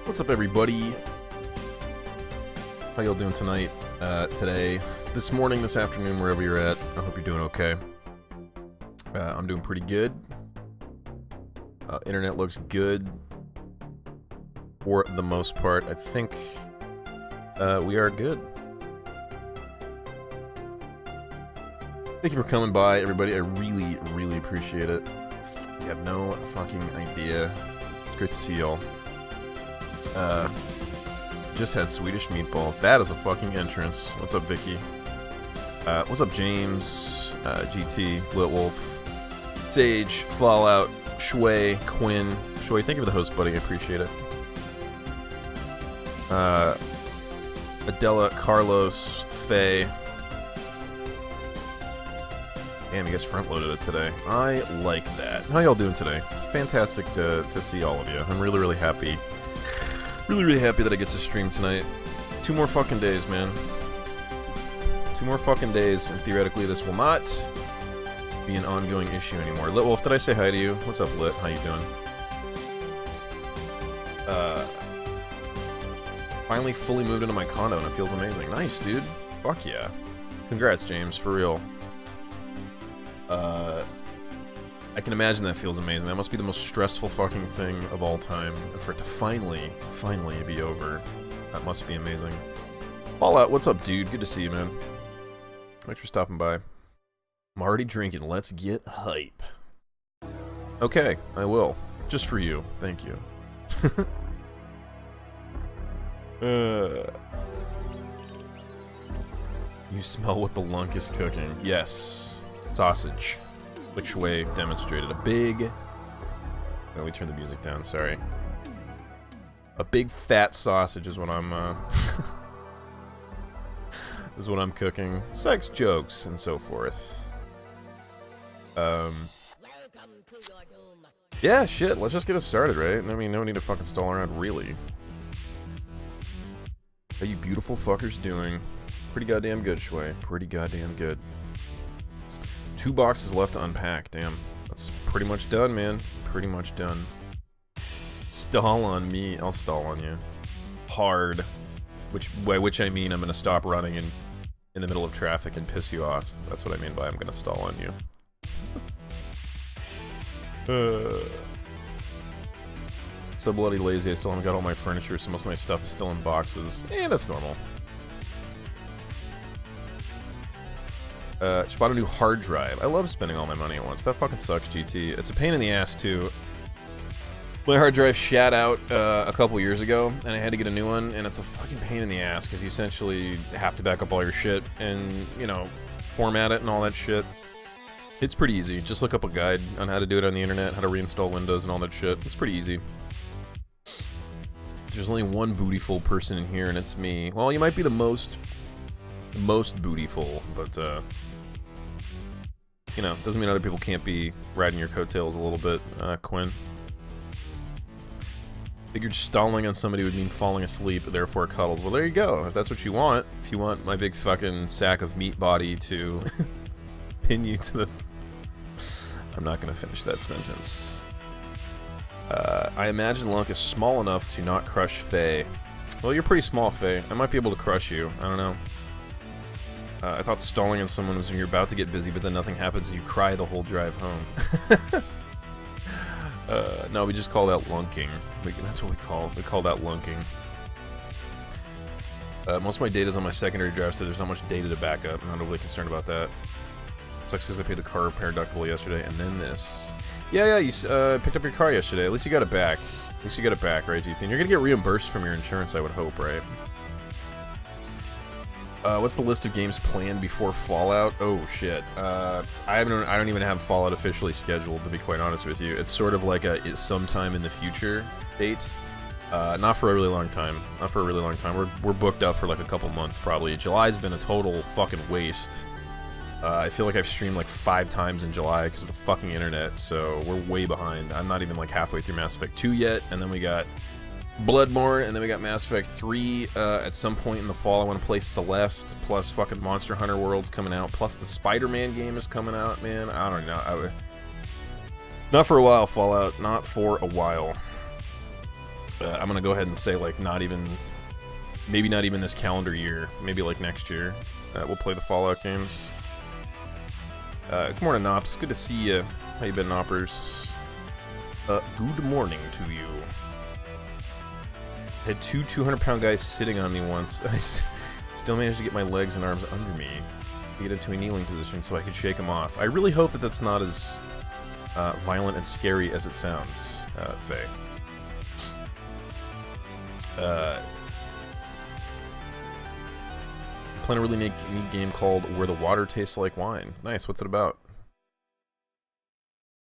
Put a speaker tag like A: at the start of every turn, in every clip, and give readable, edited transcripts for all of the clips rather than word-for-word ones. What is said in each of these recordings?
A: What's up, everybody? How y'all doing tonight, today, this morning, this afternoon, wherever you're at? I hope you're doing okay. I'm doing pretty good. Internet looks good for the most part. I think we are good. Thank you for coming by, everybody. I really, really appreciate it. You have no fucking idea. It's great to see y'all. Just had Swedish meatballs. That is a fucking entrance. What's up, Vicky? What's up, James? GT, Litwolf, Sage, Fallout, Shui, Quinn. Shui, thank you for the host, buddy. I appreciate it. Adela, Carlos, Faye. Damn, you guys front-loaded it today. I like that. How y'all doing today? It's fantastic to see all of you. I'm really, really happy. Really, really happy that I get to stream tonight. 2 more fucking days, man. 2 more fucking days, and theoretically this will not be an ongoing issue anymore. Litwolf, did I say hi to you? What's up, Lit? How you doing? Finally fully moved into my condo and it feels amazing. Nice, dude. Fuck yeah. Congrats, James, for real. I can imagine that feels amazing. That must be the most stressful fucking thing of all time. And for it to finally be over, that must be amazing. Fallout, what's up, dude? Good to see you, man. Thanks for stopping by. I'm already drinking. Let's get hype. Okay, I will. Just for you. Thank you. You smell what the lunk is cooking. Yes. Sausage. Which way demonstrated a big... Let me turn the music down, sorry. A big fat sausage is what I'm, is what I'm cooking. Sex jokes and so forth. Yeah, shit, let's just get it started, right? I mean, no need to fucking stall around, really. How you beautiful fuckers doing? Pretty goddamn good, Shui. Pretty goddamn good. 2 boxes left to unpack. Damn. That's pretty much done, man. Pretty much done. Stall on me. I'll stall on you. Hard. By which I mean I'm gonna stop running in the middle of traffic and piss you off. That's what I mean by I'm gonna stall on you. So bloody lazy. I still haven't got all my furniture, so most of my stuff is still in boxes. That's normal. Just bought a new hard drive. I love spending all my money at once. That fucking sucks, GT. It's a pain in the ass, too. My hard drive shat out a couple years ago, and I had to get a new one, and it's a fucking pain in the ass, because you essentially have to back up all your shit and, you know, format it and all that shit. It's pretty easy. Just look up a guide on how to do it on the internet, how to reinstall Windows and all that shit. It's pretty easy. There's only one bootyful person in here, and it's me. Well, you might be the most bootyful, but, you know, doesn't mean other people can't be riding your coattails a little bit, Quinn. Figured stalling on somebody would mean falling asleep, therefore cuddles. Well, there you go. If that's what you want. If you want my big fucking sack of meat body to pin you to the... I'm not gonna finish that sentence. I imagine Lunk is small enough to not crush Faye. Well, you're pretty small, Faye. I might be able to crush you. I don't know. I thought stalling on someone was when you're about to get busy, but then nothing happens and you cry the whole drive home. No, we just call that lunking. That's what we call that lunking. Most of my data's on my secondary drive, so there's not much data to back up. I'm not overly concerned about that. Sucks because I paid the car repair deductible yesterday, and then this. Yeah, you picked up your car yesterday. At least you got it back. At least you got it back, right, GT? And you're gonna get reimbursed from your insurance, I would hope, right? What's the list of games planned before Fallout? Oh shit. I don't even have Fallout officially scheduled, to be quite honest with you. It's sort of like a sometime in the future date. Not for a really long time. Not for a really long time. We're booked up for like a couple months probably. July's been a total fucking waste. I feel like I've streamed like 5 times in July because of the fucking internet, so we're way behind. I'm not even like halfway through Mass Effect 2 yet, and then we got Bloodborne, and then we got Mass Effect 3 at some point in the fall. I want to play Celeste, plus fucking Monster Hunter World's coming out, plus the Spider-Man game is coming out, man. I don't know. Not for a while, Fallout. Not for a while. I'm going to go ahead and say, like, maybe not even this calendar year. Maybe, like, next year. We'll play the Fallout games. Good morning, Nops. Good to see you. How you been, Noppers? Good morning to you. Had 2 200-pound guys sitting on me once. I still managed to get my legs and arms under me to get into a kneeling position so I could shake them off. I really hope that that's not as violent and scary as it sounds, Faye. I plan to really make a neat game called Where the Water Tastes Like Wine. Nice, what's it about?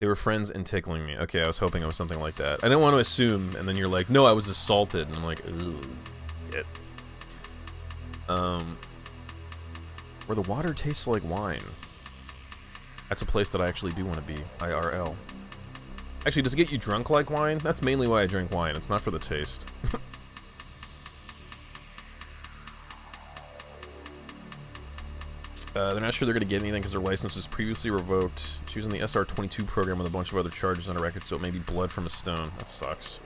A: They were friends and tickling me. Okay, I was hoping it was something like that. I didn't want to assume, and then you're like, no, I was assaulted. And I'm like, ooh, shit. Where the water tastes like wine. That's a place that I actually do want to be. IRL. Actually, does it get you drunk like wine? That's mainly why I drink wine. It's not for the taste. They're not sure they're going to get anything because their license was previously revoked. She was in the SR-22 program with a bunch of other charges on her record, so it may be blood from a stone. That sucks.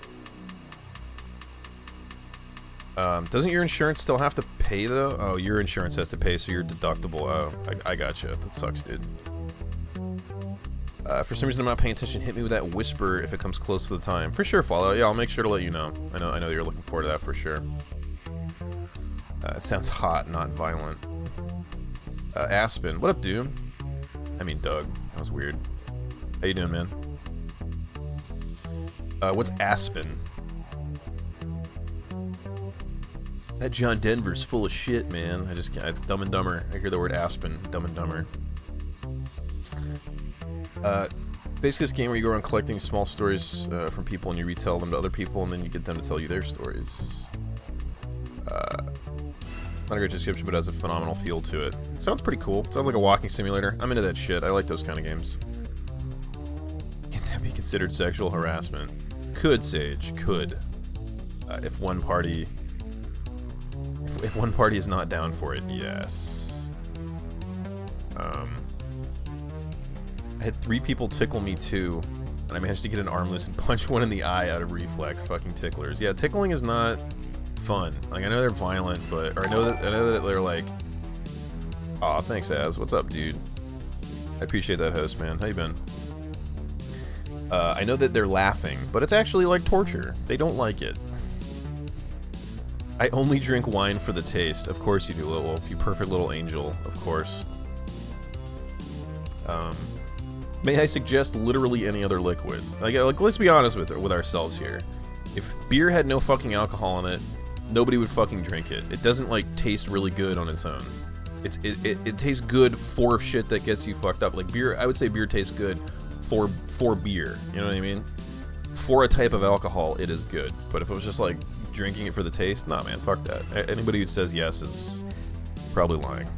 A: Doesn't your insurance still have to pay, though? Oh, your insurance has to pay, so your deductible. Oh, I gotcha. That sucks, dude. For some reason, I'm not paying attention. Hit me with that whisper if it comes close to the time. For sure, Fallout. Yeah, I'll make sure to let you know. I know that you're looking forward to that for sure. It sounds hot, not violent. Aspen. What up, dude? I mean, Doug. That was weird. How you doing, man? What's Aspen? That John Denver's full of shit, man. I just can't. It's Dumb and Dumber. I hear the word Aspen. Dumb and Dumber. Basically, this game where you go around collecting small stories from people and you retell them to other people, and then you get them to tell you their stories. Not a great description, but it has a phenomenal feel to it. Sounds pretty cool. Sounds like a walking simulator. I'm into that shit. I like those kind of games. Can that be considered sexual harassment? Could, Sage. Could. If one party is not down for it, yes. I had 3 people tickle me too, and I managed to get an arm loose and punch one in the eye out of reflex. Fucking ticklers. Yeah, tickling is not fun. Like, I know they're violent, but I know that they're like, aw, thanks, Az. What's up, dude? I appreciate that, host, man. How you been? I know that they're laughing, but it's actually like torture. They don't like it. I only drink wine for the taste. Of course you do, Little Wolf. You perfect little angel. Of course. May I suggest literally any other liquid? Like let's be honest with ourselves here. If beer had no fucking alcohol in it, nobody would fucking drink it. It doesn't, like, taste really good on its own. It tastes good for shit that gets you fucked up. Like, beer, I would say beer tastes good for beer. You know what I mean? For a type of alcohol, it is good. But if it was just, like, drinking it for the taste, nah, man, fuck that. Anybody who says yes is probably lying.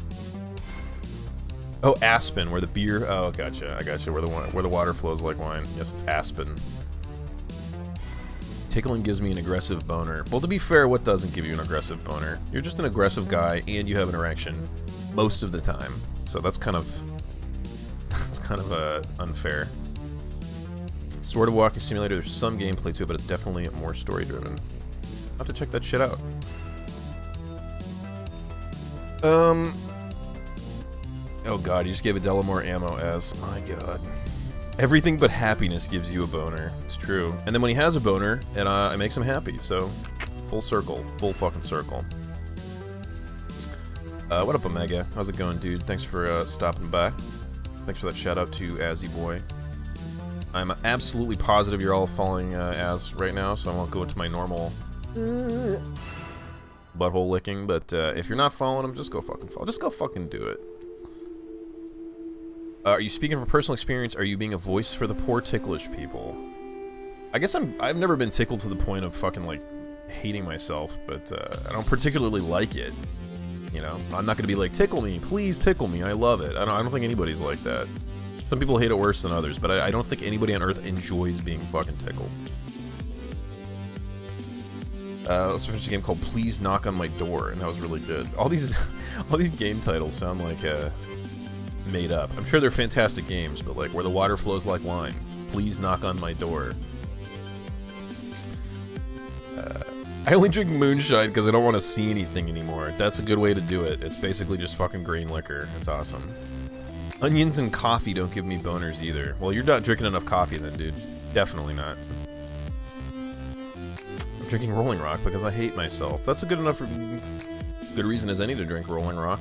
A: Oh, Aspen, where the beer... Oh, gotcha. I gotcha. Where the water flows like wine. Yes, it's Aspen. Tickling gives me an aggressive boner. Well, to be fair, what doesn't give you an aggressive boner? You're just an aggressive guy, and you have an erection most of the time. So that's kind of... That's kind of unfair. Sort of walking simulator. There's some gameplay to it, but it's definitely more story-driven. I'll have to check that shit out. Oh god, you just gave Adela more ammo, as... My god. Everything but happiness gives you a boner. It's true. And then when he has a boner, it makes him happy, so... Full circle. Full fucking circle. What up, Omega? How's it going, dude? Thanks for stopping by. Thanks for that shout-out to Azzy Boy. I'm absolutely positive you're all following Az right now, so I won't go into my normal... butthole licking, but if you're not following him, just go fucking follow. Just go fucking do it. Are you speaking from personal experience? Are you being a voice for the poor ticklish people? I guess I've never been tickled to the point of fucking, like, hating myself, but I don't particularly like it. You know, I'm not gonna be like, tickle me, please tickle me. I love it. I don't think anybody's like that. Some people hate it worse than others, but I don't think anybody on Earth enjoys being fucking tickled. Let's finish a game called Please Knock on My Door, and that was really good. All these game titles sound like made up. I'm sure they're fantastic games, but like Where the Water Flows Like Wine, Please Knock on My Door. I only drink moonshine because I don't want to see anything anymore. That's a good way to do it. It's basically just fucking green liquor. It's awesome. Onions and coffee don't give me boners either. Well, you're not drinking enough coffee then, dude. Definitely not. I'm drinking Rolling Rock because I hate myself. That's a good enough good reason as any to drink Rolling Rock.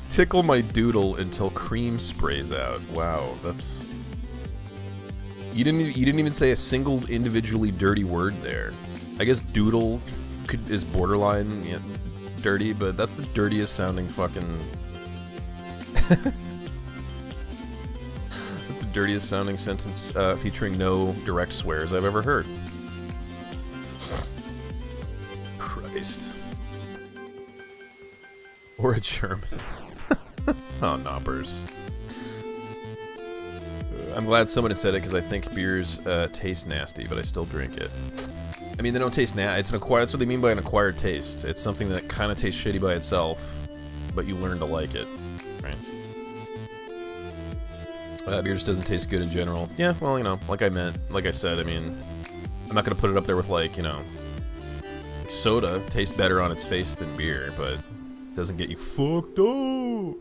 A: Tickle my doodle until cream sprays out. Wow, that's... You didn't even say a single individually dirty word there. I guess doodle is borderline dirty, but that's the dirtiest sounding fucking... That's the dirtiest sounding sentence featuring no direct swears I've ever heard. Christ. Or a German. Oh, knoppers. I'm glad someone had said it because I think beers taste nasty, but I still drink it. I mean, they don't taste nasty. It's an acquired. That's what they mean by an acquired taste. It's something that kind of tastes shitty by itself, but you learn to like it, right? Beer just doesn't taste good in general. Yeah, well, you know, like I said, I mean, I'm not gonna put it up there with, like, you know, soda tastes better on its face than beer, but it doesn't get you fucked up.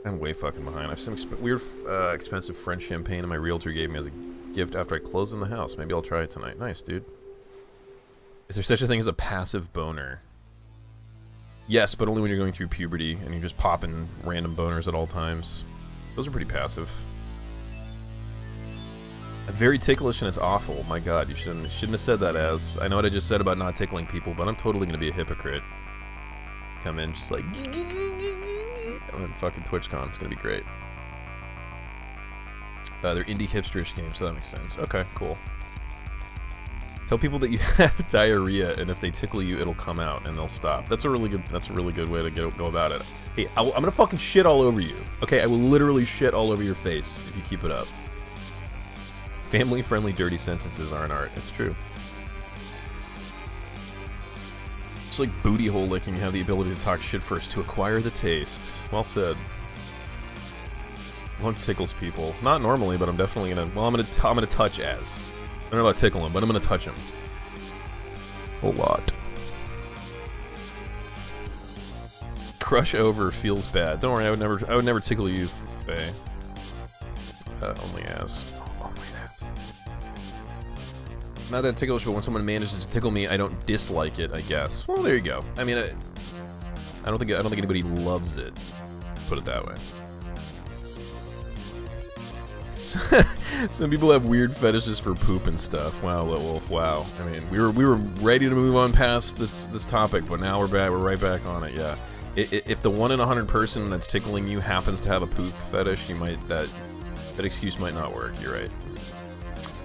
A: I'm way fucking behind. I have some weird, expensive French champagne and my realtor gave me as a gift after I closed in the house. Maybe I'll try it tonight. Nice, dude. Is there such a thing as a passive boner? Yes, but only when you're going through puberty and you're just popping random boners at all times. Those are pretty passive. Very ticklish and it's awful. My god, you shouldn't have said that as. I know what I just said about not tickling people, but I'm totally gonna be a hypocrite. Come in just like on fucking TwitchCon. It's gonna be great. They're indie hipsterish games, so that makes sense. Okay, cool. Tell people that you have diarrhea, and if they tickle you, it'll come out, and they'll stop. That's a really good way to go about it. Hey, I'm gonna fucking shit all over you. Okay, I will literally shit all over your face if you keep it up. Family-friendly dirty sentences aren't art. It's true. It's like booty hole licking. You have the ability to talk shit first to acquire the tastes. Well said. Lunk tickles people. Not normally, but I'm definitely gonna. Well, I'm gonna touch as. I don't know about tickle him, but I'm gonna touch him. A lot. Crush over feels bad. Don't worry, I would never tickle you, Faye. Only as. Only that. Not that ticklish, but when someone manages to tickle me, I don't dislike it, I guess. Well, there you go. I mean, I don't think anybody loves it. Put it that way. Some people have weird fetishes for poop and stuff. Wow, Litwolf, wow. I mean, we were ready to move on past this topic, but now we're right back on it. Yeah, if the 1 in 100 person that's tickling you happens to have a poop fetish, you might that excuse might not work. You're right.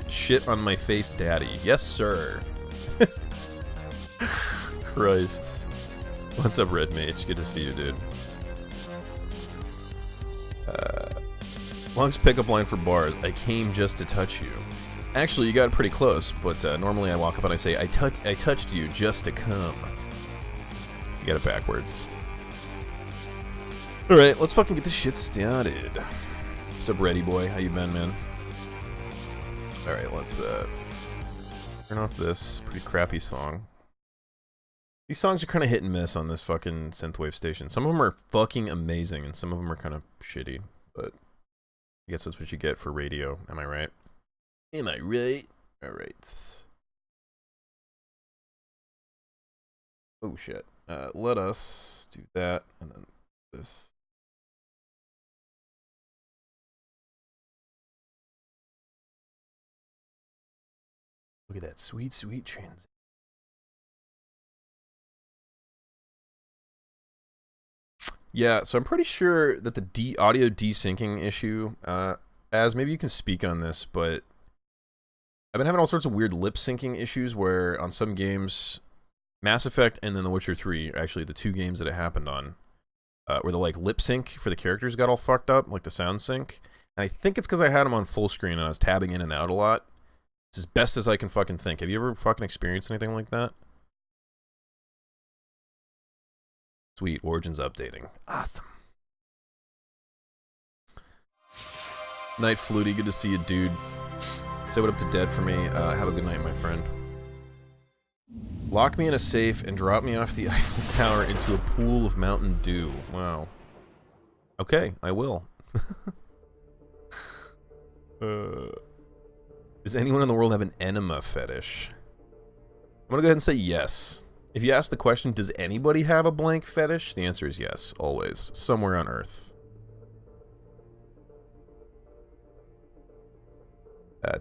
A: Shit on my face, daddy. Yes, sir. Christ. What's up, Red Mage? Good to see you, dude. Longest pickup line for bars. I came just to touch you. Actually, you got it pretty close, but normally I walk up and I say, I touched you just to come. You got it backwards. Alright, let's fucking get this shit started. What's up, Ready Boy? How you been, man? Alright, let's turn off this pretty crappy song. These songs are kind of hit and miss on this fucking synthwave station. Some of them are fucking amazing, and some of them are kind of shitty, but I guess that's what you get for radio. Am I right? Am I right? Alright. Oh shit. Let us do that, and then this. Look at that sweet, sweet transition. Yeah, so I'm pretty sure that the audio desyncing issue, as maybe you can speak on this, but I've been having all sorts of weird lip syncing issues where on some games, Mass Effect and then The Witcher 3, actually the two games that it happened on, where the like lip sync for the characters got all fucked up, like the sound sync. And I think it's because I had them on full screen and I was tabbing in and out a lot. It's as best as I can fucking think. Have you ever fucking experienced anything like that? Sweet, Origins updating. Awesome. Night Flutie, good to see you, dude. Say what up to Dead for me. Have a good night, my friend. Lock me in a safe and drop me off the Eiffel Tower into a pool of Mountain Dew. Wow. Okay, I will. Does anyone in the world have an enema fetish? I'm gonna go ahead and say yes. If you ask the question, does anybody have a blank fetish? The answer is yes, always. Somewhere on Earth.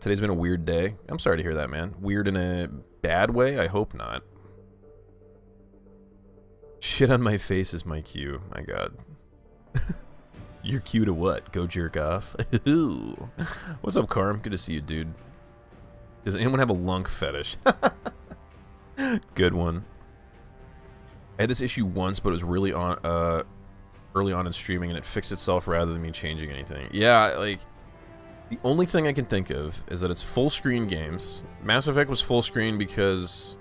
A: Today's been a weird day. I'm sorry to hear that, man. Weird in a bad way? I hope not. Shit on my face is my cue. My god. Your cue to what? Go jerk off? What's up, Carm? Good to see you, dude. Does anyone have a lunk fetish? Good one. I had this issue once, but it was really on early on in streaming, and it fixed itself rather than me changing anything. Yeah, like, the only thing I can think of is that it's full screen games. Mass Effect was full screen because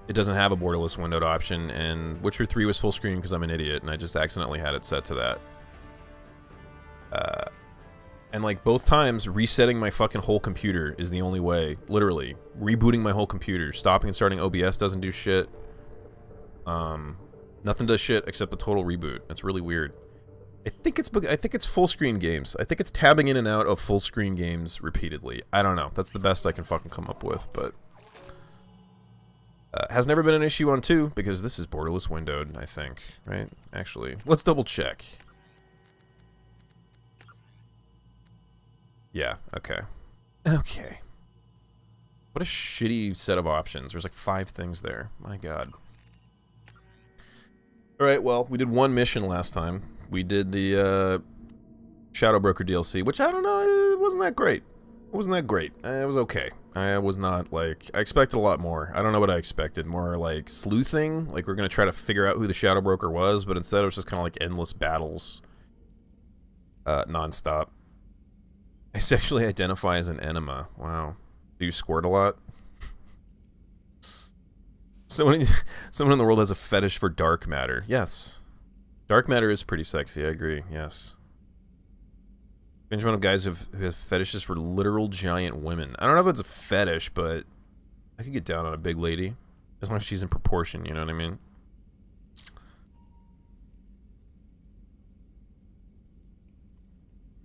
A: it doesn't have a borderless windowed option, and Witcher 3 was full screen because I'm an idiot, and I just accidentally had it set to that. And like both times, resetting my fucking whole computer is the only way. Literally, rebooting my whole computer, stopping and starting OBS doesn't do shit. Nothing does shit except the total reboot. It's really weird. I think it's full screen games. I think it's tabbing in and out of full screen games repeatedly. I don't know. That's the best I can fucking come up with, but has never been an issue on 2 because this is borderless windowed, I think, right? Actually, let's double check. Yeah, okay. Okay. What a shitty set of options. There's like 5 things there. My god. Alright, well, we did one mission last time. We did the Shadow Broker DLC, which I don't know, it wasn't that great. It wasn't that great. It was okay. I was not like... I expected a lot more. I don't know what I expected. More like sleuthing. Like we're going to try to figure out who the Shadow Broker was, but instead it was just kind of like endless battles. Non-stop. I sexually identify as an enema. Wow. Do you squirt a lot? Someone in the world has a fetish for dark matter. Yes. Dark matter is pretty sexy, I agree. Yes. Strange amount of guys who have fetishes for literal giant women. I don't know if it's a fetish, but I could get down on a big lady. As long as she's in proportion, you know what I mean?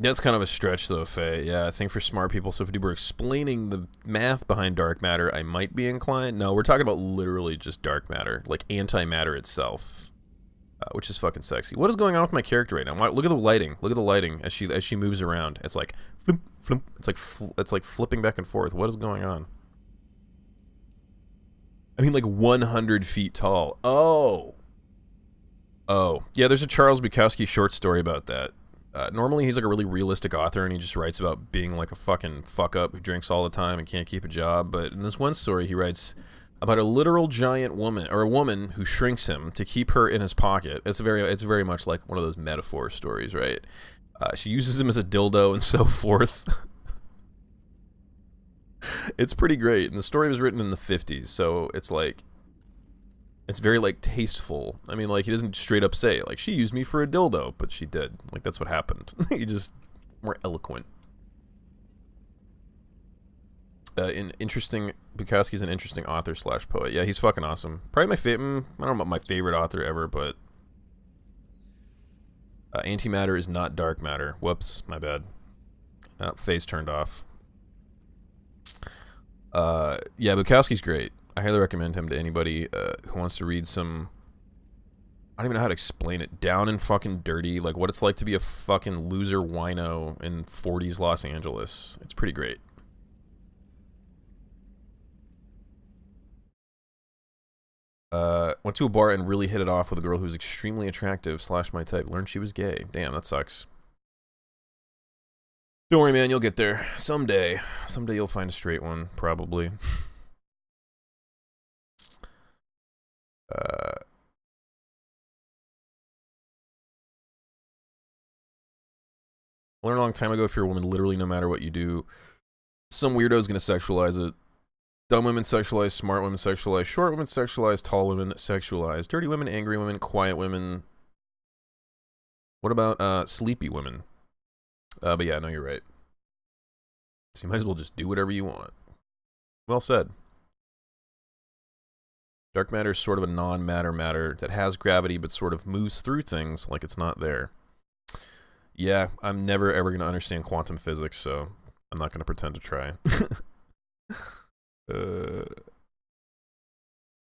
A: That's kind of a stretch, though, Faye. Yeah, I think for smart people, so if you were explaining the math behind dark matter, I might be inclined. No, we're talking about literally just dark matter, like antimatter itself, which is fucking sexy. What is going on with my character right now? Look at the lighting. Look at the lighting as she moves around. It's like, flip, flip. It's like flipping back and forth. What is going on? I mean, like 100 feet tall. Oh. Oh. Yeah, there's a Charles Bukowski short story about that. Normally he's like a really realistic author and he just writes about being like a fucking fuck up who drinks all the time and can't keep a job, but in this one story he writes about a literal giant woman, or a woman who shrinks him to keep her in his pocket. It's very much like one of those metaphor stories, right? She uses him as a dildo and so forth. It's pretty great, and the story was written in the 50s, so it's like, it's very, like, tasteful. I mean, like, he doesn't straight up say, like, she used me for a dildo, but she did. Like, that's what happened. He just, more eloquent. Bukowski's an interesting author / poet. Yeah, he's fucking awesome. Probably my favorite, I don't know about my favorite author ever, but antimatter is not dark matter. Whoops, my bad. Face turned off. Yeah, Bukowski's great. I highly recommend him to anybody who wants to read some... I don't even know how to explain it. Down and fucking dirty. Like, what it's like to be a fucking loser wino in 40s Los Angeles. It's pretty great. Went to a bar and really hit it off with a girl who was extremely attractive / my type. Learned she was gay. Damn, that sucks. Don't worry, man. You'll get there. Someday. Someday you'll find a straight one, probably. I learned a long time ago, if you're a woman, literally no matter what you do, some weirdo's gonna sexualize it. Dumb women sexualize, smart women sexualize, short women sexualize, tall women sexualize, dirty women, angry women, quiet women. What about sleepy women? But yeah, no, you're right. So you might as well just do whatever you want. Well said. Dark matter is sort of a non-matter matter that has gravity but sort of moves through things like it's not there. Yeah, I'm never ever going to understand quantum physics, so I'm not going to pretend to try.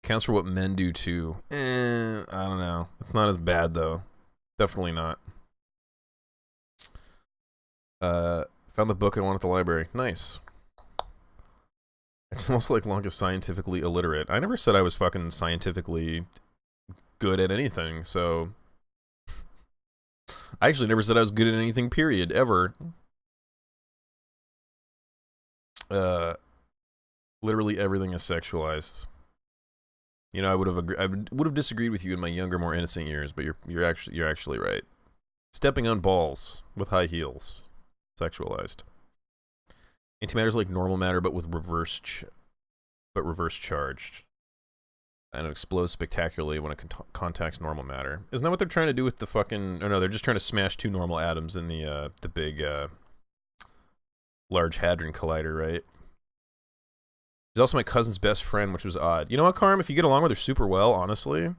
A: Counts for what men do too. I don't know. It's not as bad though. Definitely not. Found the book I want at the library. Nice. It's almost like Longest scientifically illiterate. I never said I was fucking scientifically good at anything, so... I actually never said I was good at anything, period, ever. Literally everything is sexualized. You know, I would have disagreed with you in my younger, more innocent years, but you're actually right. Stepping on balls with high heels, sexualized. Antimatter is like normal matter, but with reverse charged. and it explodes spectacularly when it contacts normal matter. Isn't that what they're trying to do with the fucking... Oh no, they're just trying to smash 2 normal atoms in the big, Large Hadron Collider, right? He's also my cousin's best friend, which was odd. You know what, Carm? If you get along with her super well, honestly,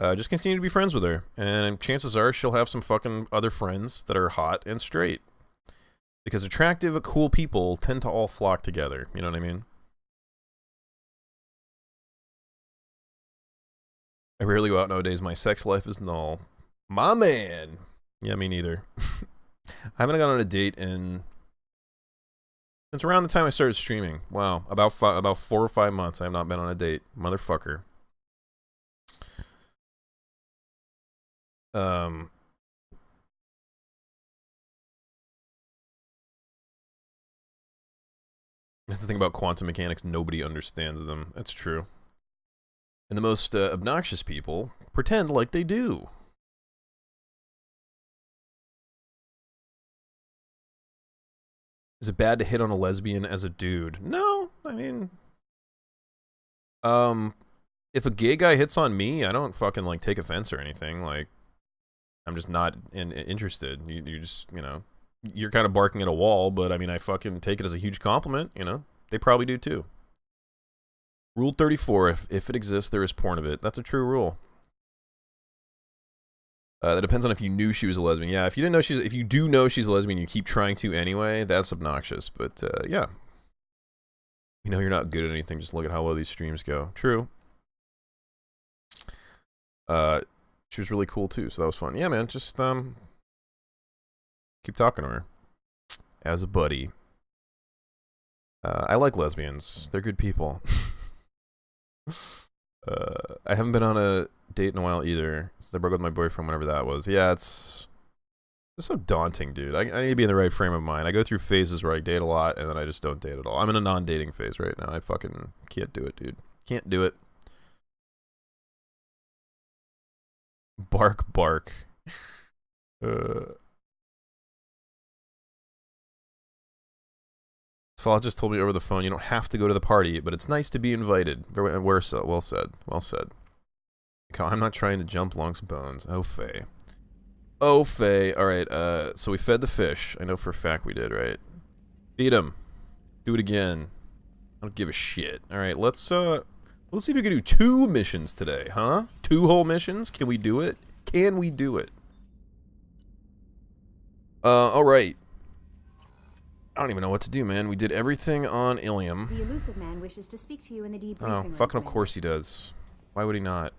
A: just continue to be friends with her. And chances are she'll have some fucking other friends that are hot and straight. Because attractive, cool people tend to all flock together. You know what I mean? I rarely go out nowadays. My sex life is null. My man! Yeah, me neither. I haven't gone on a date in... Since around the time I started streaming. Wow. About 4 or 5 months I have not been on a date. Motherfucker. That's the thing about quantum mechanics. Nobody understands them. That's true. And the most obnoxious people pretend like they do. Is it bad to hit on a lesbian as a dude? No, I mean... if a gay guy hits on me, I don't fucking, like, take offense or anything. Like, I'm just not interested. You just, you know... You're kind of barking at a wall, but, I mean, I fucking take it as a huge compliment, you know? They probably do, too. Rule 34, if it exists, there is porn of it. That's a true rule. That depends on if you knew she was a lesbian. Yeah, if you didn't know if you do know she's a lesbian, you keep trying to anyway, that's obnoxious. But, yeah. You know you're not good at anything, just look at how well these streams go. True. She was really cool, too, so that was fun. Yeah, man, just, keep talking to her. As a buddy. I like lesbians. They're good people. I haven't been on a date in a while either. Since I broke up with my boyfriend, whenever that was. Yeah, it's so daunting, dude. I need to be in the right frame of mind. I go through phases where I date a lot, and then I just don't date at all. I'm in a non-dating phase right now. I fucking can't do it, dude. Can't do it. Bark, bark. Fallout just told me over the phone, you don't have to go to the party, but it's nice to be invited. Well said. Well said. I'm not trying to jump Long's bones. Oh, Faye. Oh, Faye. Alright, so we fed the fish. I know for a fact we did, right? Feed him. Do it again. I don't give a shit. Alright, let's see if we can do 2 missions today, huh? 2 whole missions? Can we do it? Can we do it? Alright. I don't even know what to do, man. We did everything on Ilium.
B: The elusive man wishes to speak to you in the debriefing room.
A: Oh, fucking of course he does. Why would he not?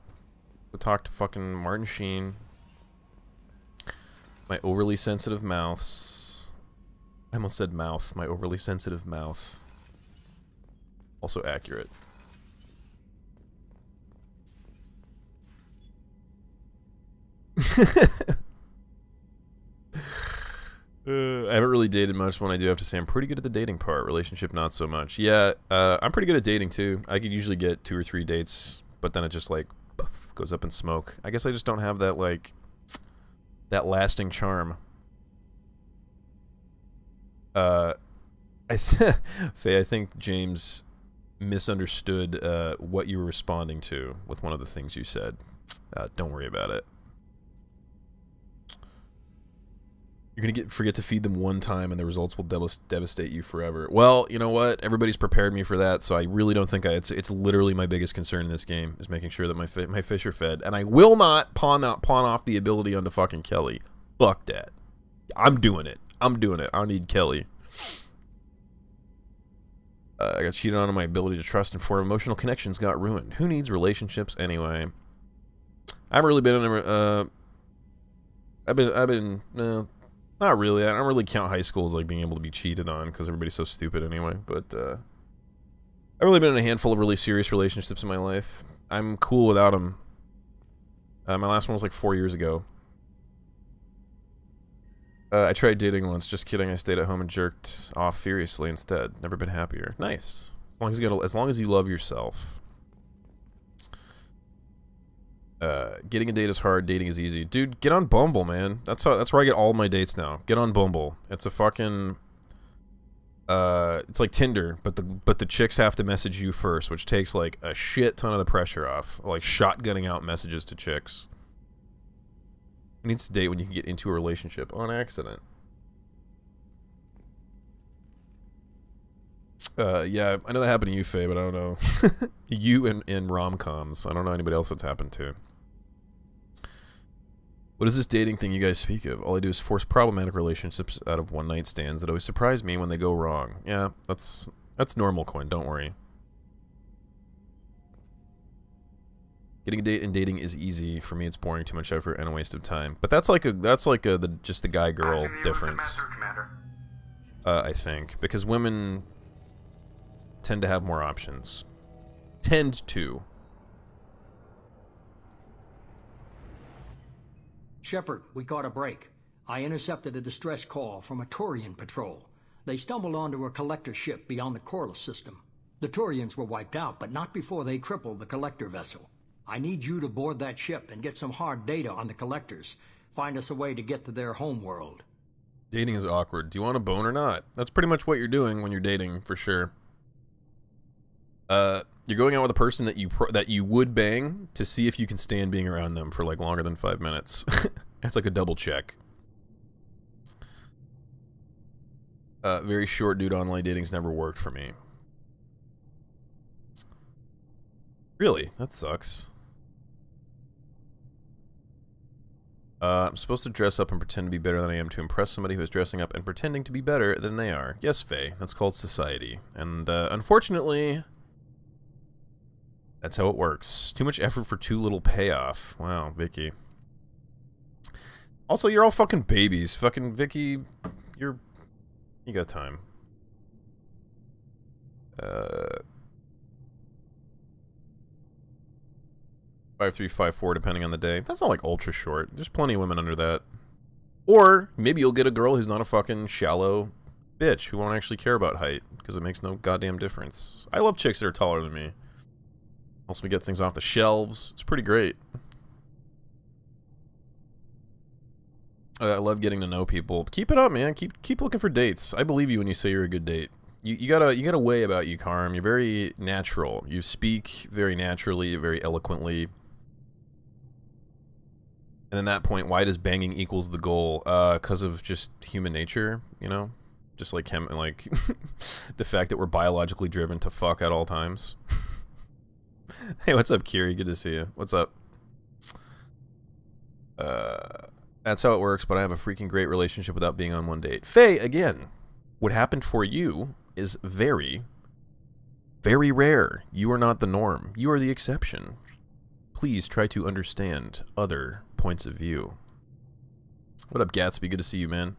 A: Go talk to fucking Martin Sheen. My overly sensitive mouths. I almost said mouth. My overly sensitive mouth. Also accurate. I haven't really dated much. When I do have to say I'm pretty good at the dating part. Relationship, not so much. Yeah, I'm pretty good at dating too. I could usually get 2 or 3 dates, but then it just like puff, goes up in smoke. I guess I just don't have that like lasting charm. Faye, I think James misunderstood what you were responding to with one of the things you said. Don't worry about it. You're gonna forget to feed them one time, and the results will devastate you forever. Well, you know what? Everybody's prepared me for that, so I really don't think it's literally my biggest concern in this game is making sure that my fish are fed, and I will not pawn off the ability onto fucking Kelly. Fuck that. I'm doing it. I need Kelly. I got cheated on, and my ability to trust and form emotional connections got ruined. Who needs relationships anyway? I haven't really been in a. Not really. I don't really count high school as like being able to be cheated on because everybody's so stupid anyway. But I've really been in a handful of really serious relationships in my life. I'm cool without them. My last one was like 4 years ago. I tried dating once. Just kidding. I stayed at home and jerked off furiously instead. Never been happier. Nice. As long as you love yourself. Getting a date is hard, dating is easy. Dude, get on Bumble, man. That's where I get all my dates now. Get on Bumble. It's a fucking... It's like Tinder, but the chicks have to message you first, which takes like a shit ton of the pressure off. Like shotgunning out messages to chicks. Who needs to date when you can get into a relationship on accident? Yeah, I know that happened to you, Faye, but I don't know. You in rom-coms. I don't know anybody else that's happened to. What is this dating thing you guys speak of? All I do is force problematic relationships out of one-night stands that always surprise me when they go wrong. Yeah, that's normal, Coin. Don't worry. Getting a date and dating is easy. For me, it's boring, too much effort, and a waste of time. But that's like just the guy-girl difference. I think. Because women tend to have more options. Tend to.
C: Shepard, we caught a break. I intercepted a distress call from a Turian patrol. They stumbled onto a collector ship beyond the Corliss system. The Turians were wiped out, but not before they crippled the collector vessel. I need you to board that ship and get some hard data on the collectors. Find us a way to get to their homeworld.
A: Dating is awkward. Do you want a bone or not? That's pretty much what you're doing when you're dating, for sure. You're going out with a person that you would bang to see if you can stand being around them for like longer than 5 minutes. That's like a double check. Very short dude online dating's never worked for me. Really? That sucks. I'm supposed to dress up and pretend to be better than I am to impress somebody who is dressing up and pretending to be better than they are. Yes, Faye. That's called society. And, unfortunately, that's how it works. Too much effort for too little payoff. Wow, Vicky. Also, you're all fucking babies. Fucking Vicky, you got time. 5'3", 5'4", depending on the day. That's not like ultra short. There's plenty of women under that. Or maybe you'll get a girl who's not a fucking shallow bitch who won't actually care about height because it makes no goddamn difference. I love chicks that are taller than me. Helps me get things off the shelves. It's pretty great. I love getting to know people. Keep it up, man. Keep looking for dates. I believe you when you say you're a good date. You got a way about you, Carm. You're very natural. You speak very naturally, very eloquently. And at that point, why does banging equals the goal? Because of just human nature, you know? Just like him, like the fact that we're biologically driven to fuck at all times. Hey, what's up, Kiri? Good to see you. What's up? That's how it works, but I have a freaking great relationship without being on one date. Faye, again, what happened for you is very, very rare. You are not the norm. You are the exception. Please try to understand other points of view. What up, Gatsby? Good to see you, man.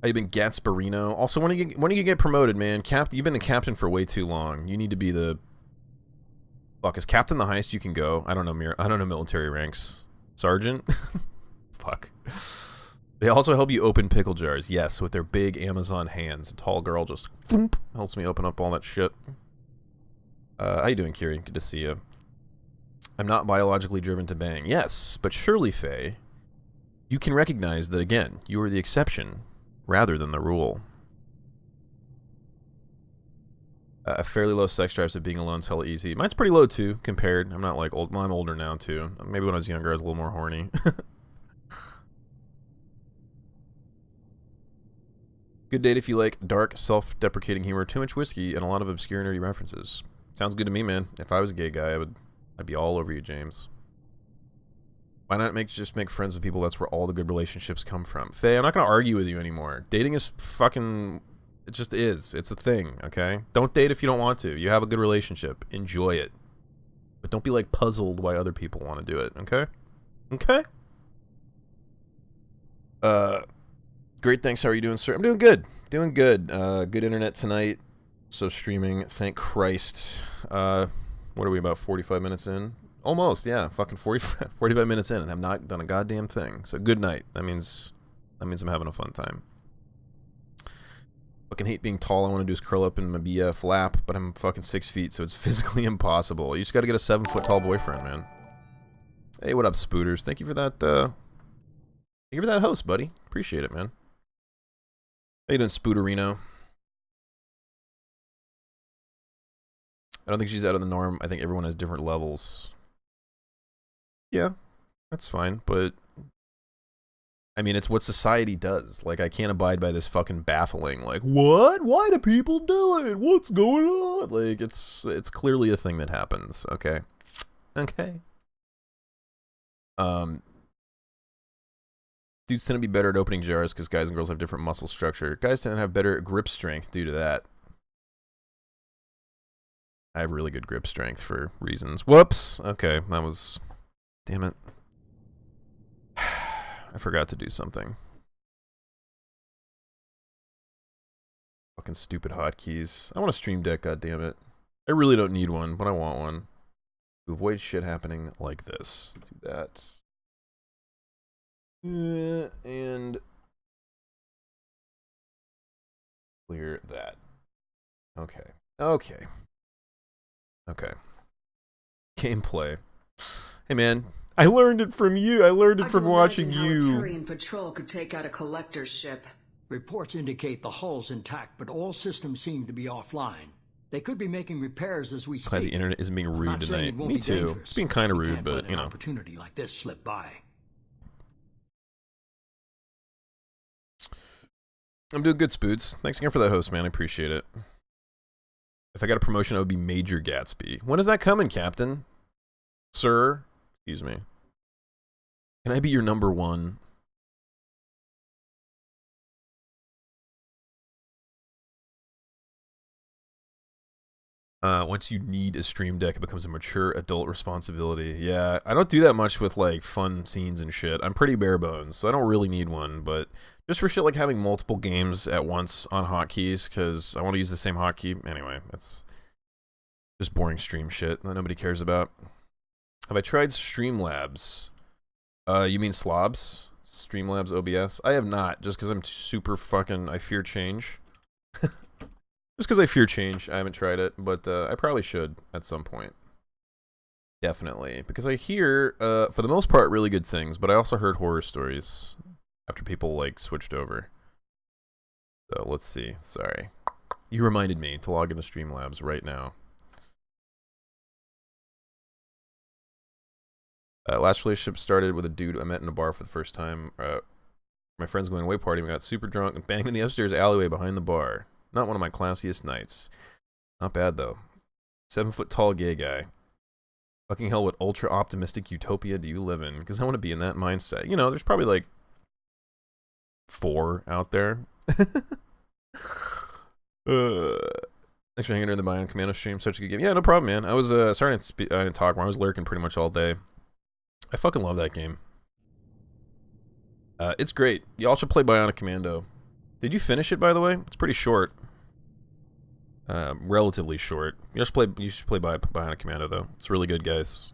A: How you been, Gatsperino? Also, when do you get promoted, man? You've been the captain for way too long. You need to be the... Fuck, is captain the highest you can go? I don't know military ranks. Sergeant? Fuck. They also help you open pickle jars. Yes, with their big Amazon hands. A tall girl just thump, helps me open up all that shit. How you doing, Kiri? Good to see you. I'm not biologically driven to bang. Yes, but surely, Faye, you can recognize that, again, you are the exception rather than the rule. A fairly low sex drive, so being alone's hella easy. Mine's pretty low, too, compared. I'm not like old. Well, I'm older now, too. Maybe when I was younger, I was a little more horny. Good date if you like dark, self-deprecating humor, too much whiskey, and a lot of obscure nerdy references. Sounds good to me, man. If I was a gay guy, I'd be all over you, James. Why not just make friends with people? That's where all the good relationships come from. Faye, I'm not going to argue with you anymore. Dating is fucking... It just is. It's a thing, okay? Don't date if you don't want to. You have a good relationship. Enjoy it. But don't be, like, puzzled why other people want to do it, okay? Okay? Great, thanks. How are you doing, sir? I'm doing good. Doing good. Good internet tonight. So streaming, thank Christ. What are we, about 45 minutes in? Almost, yeah. Fucking 45 minutes in and have not done a goddamn thing. So good night. That means I'm having a fun time. Fucking hate being tall. All I want to do is curl up in my BF lap, but I'm fucking 6 feet, so it's physically impossible. You just gotta get a 7-foot tall boyfriend, man. Hey, what up, Spooters? Thank you for that, thank you for that host, buddy. Appreciate it, man. How you doing, Spooterino? I don't think she's out of the norm. I think everyone has different levels. Yeah, that's fine, but I mean, it's what society does. Like, I can't abide by this fucking baffling, like, what? Why do people do it? What's going on? Like, it's clearly a thing that happens, okay? Okay. Dudes tend to be better at opening jars because guys and girls have different muscle structure. Guys tend to have better grip strength due to that. I have really good grip strength for reasons. Whoops! Okay, that was... Damn it. I forgot to do something. Fucking stupid hotkeys. I want a Stream Deck, goddammit. I really don't need one, but I want one. To avoid shit happening like this. Do that. And clear that. Okay. Okay. Okay. Gameplay. Hey man, I learned it from you. I learned it from watching you.
D: How a Turian patrol could take out a collector's ship.
C: Reports indicate the hull's intact, but all systems seem to be offline. They could be making repairs as we speak.
A: Glad the internet isn't being rude tonight. Me too.
C: Dangerous.
A: It's being kind of
C: We
A: rude,
C: can't
A: but
C: let an
A: you know.
C: opportunity like this slip by.
A: I'm doing good, Spoots. Thanks again for that host, man. I appreciate it. If I got a promotion, I would be Major Gatsby. When is that coming, Captain? Sir? Excuse me. Can I be your number one? Once you need a Stream Deck, it becomes a mature adult responsibility. Yeah, I don't do that much with, like, fun scenes and shit. I'm pretty bare bones, so I don't really need one, but just for shit like having multiple games at once on hotkeys, because I want to use the same hotkey. Anyway, that's just boring stream shit that nobody cares about. Have I tried Streamlabs? You mean Slobs? Streamlabs OBS? I have not, just because I'm super fucking... I fear change. Just because I fear change, I haven't tried it, but I probably should at some point. Definitely. Because I hear, for the most part, really good things, but I also heard horror stories after people, like, switched over. So, let's see. Sorry. You reminded me to log into Streamlabs right now. Last relationship started with a dude I met in a bar for the first time. My friend's going away party, we got super drunk and banged in the upstairs alleyway behind the bar. Not one of my classiest nights. Not bad, though. 7-foot tall gay guy. Fucking hell, what ultra optimistic utopia do you live in? Because I want to be in that mindset. You know, there's probably like 4 out there. Thanks for hanging in the Bionic Commando stream. Such a good game. Yeah, no problem, man. I was sorry I didn't talk more. I was lurking pretty much all day. I fucking love that game. It's great. Y'all should play Bionic Commando. Did you finish it, by the way? It's pretty short. Relatively short. You should play Bionic Commando, though. It's really good, guys.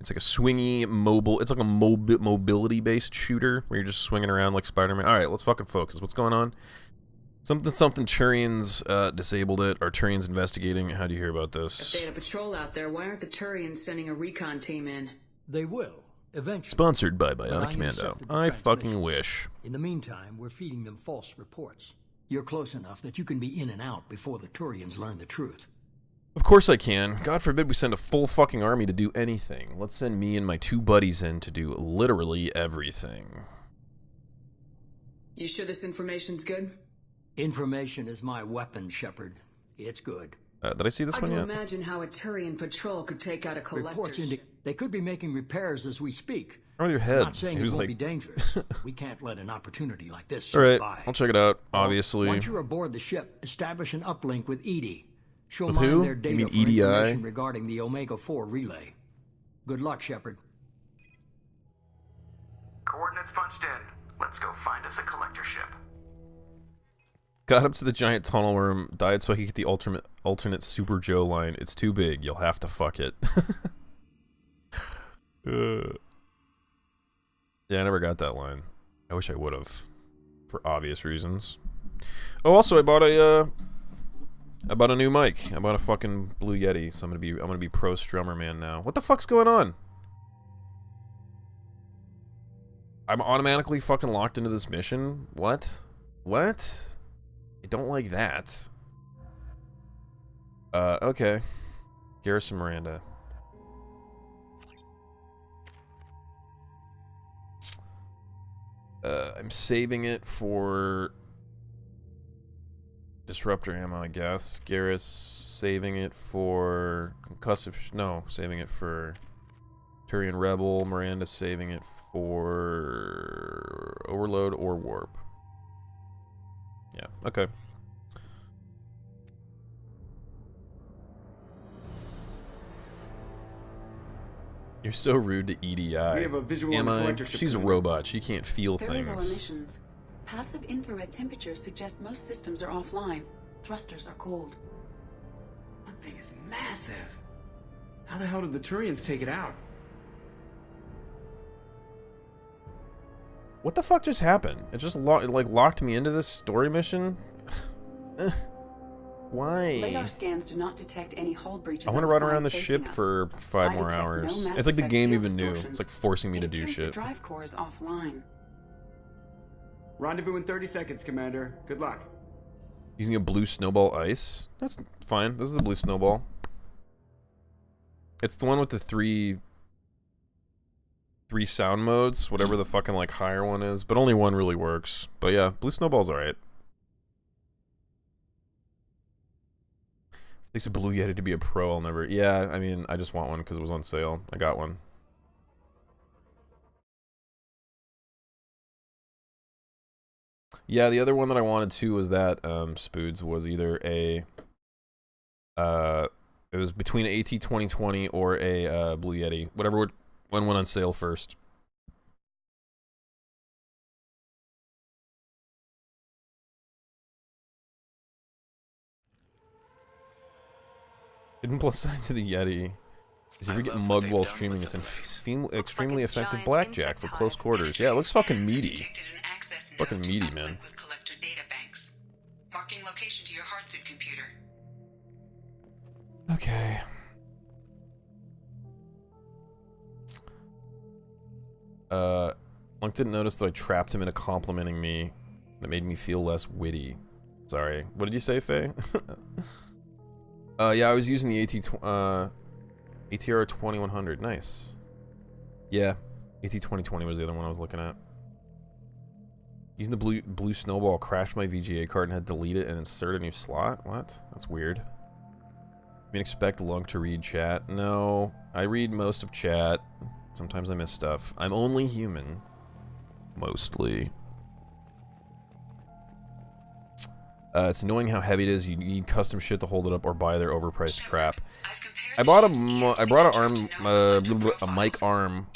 A: It's like a swingy, mobile... It's like a mobility-based shooter where you're just swinging around like Spider-Man. Alright, let's fucking focus. What's going on? Something Turians disabled it. Are Turians investigating? How do you hear about this?
D: If they had a patrol out there, why aren't the Turians sending a recon team in?
C: They will, eventually.
A: Sponsored by Bionic Commando. I fucking wish.
C: In the meantime, we're feeding them false reports. You're close enough that you can be in and out before the Turians learn the truth.
A: Of course I can. God forbid we send a full fucking army to do anything. Let's send me and my 2 buddies in to do literally everything.
D: You sure this information's good?
C: Information is my weapon, Shepard. It's good.
A: Did I see this one yet?
D: I can imagine how a Turian patrol could take out a collector ship.
C: They could be making repairs as we speak.
A: Or with your head.
C: I'm not saying it won't
A: like...
C: be dangerous. We can't let an opportunity like this slip
A: Alright,
C: by.
A: I'll check it out, obviously.
C: Once you're aboard the ship, establish an uplink with EDI. She'll
A: With
C: mine
A: who?
C: their data
A: You mean
C: for
A: EDI?
C: information regarding the Omega-4 relay. Good luck, Shepard.
E: Coordinates punched in. Let's go find us a collector ship.
A: Got up to the giant tunnel room, died so I could get the alternate Super Joe line. It's too big, you'll have to fuck it. Yeah, I never got that line. I wish I would have, for obvious reasons. Oh, also, I bought a new mic. I bought a fucking Blue Yeti, so I'm gonna be pro Strummer Man now. What the fuck's going on? I'm automatically fucking locked into this mission? What? What? I don't like that. Okay. Garrison Miranda. I'm saving it for disruptor ammo, I guess. Garrus saving it for concussive. No, saving it for Turian Rebel. Miranda saving it for overload or warp. Yeah. Okay. You're so rude to EDI.
F: We have a visual on the collector ship.
A: She's a robot. She can't feel
G: Very low
A: things.
G: emissions. Passive infrared temperatures suggest most systems are offline. Thrusters are cold.
F: That thing is massive. How the hell did the Turians take it out?
A: What the fuck just happened? It just locked me into this story mission? Why?
G: Radar scans do not detect any hull breaches.
A: I want to run around the ship for 5
G: I
A: more
G: detect
A: hours.
G: no
A: It's like the
G: Mass
A: game
G: Effect
A: even
G: field
A: knew.
G: distortions.
A: It's like forcing me to
G: It
A: do
G: appears
A: shit.
G: The drive core is offline.
F: Rendezvous in 30 seconds, Commander. Good luck.
A: Using a blue snowball ice? That's fine. This is a blue snowball. It's the one with the three sound modes, whatever the fucking like higher one is, but only one really works. But yeah, blue snowball's alright. Takes a blue Yeti to be a pro, I'll never... Yeah, I mean, I just want one because it was on sale. I got one. Yeah, the other one that I wanted too was that, Spoods, was either a... it was between an AT-2020 or a Blue Yeti. Whatever one went on sale first. Hidden plus side to the Yeti is if you get mugged while streaming, it's extremely effective blackjack for close quarters. Yeah, it looks fucking meaty. Fucking meaty, man.
G: With collector data banks. Marking location to your Heartsuit computer.
A: Okay. Lunk didn't notice that I trapped him into complimenting me. That made me feel less witty. Sorry. What did you say, Faye? Yeah, I was using the ATR 2100. Nice. Yeah, AT 2020 was the other one I was looking at. Using the blue snowball, crashed my VGA card and had to delete it and insert a new slot. What? That's weird. I mean, expect Lunk to read chat. No, I read most of chat. Sometimes I miss stuff. I'm only human. Mostly. It's annoying how heavy it is. You need custom shit to hold it up or buy their overpriced crap. I bought a mic arm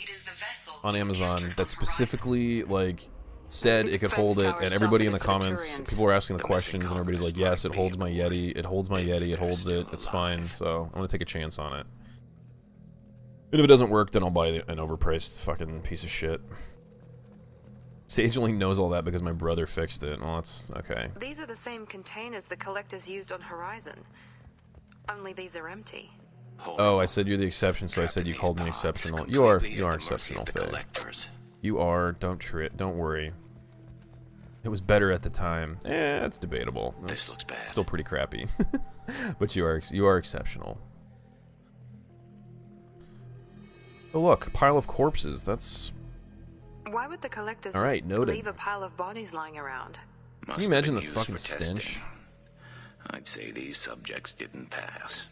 A: on Amazon that specifically like said it could hold it, and everybody in the comments, people were asking the questions, and everybody's like, yes, it holds my Yeti, it holds my Yeti, it holds it, it's fine. So I'm gonna take a chance on it. And if it doesn't work, then I'll buy an overpriced fucking piece of shit. Sage only knows all that because my brother fixed it. Well, that's okay.
H: These are the same containers the collectors used on Horizon. Only these are empty.
A: Oh, I said you're the exception, so I said you called me exceptional. You are exceptional, Faye. You are. Don't worry. It was better at the time. It's debatable.
E: This looks bad.
A: Still pretty crappy. But you are exceptional. Oh look, a pile of corpses. That's...
H: Why would the collectors
A: All right,
H: just
A: noted.
H: leave a pile of bodies lying around?
A: Can you imagine the fucking stench?
E: I'd say these subjects didn't pass.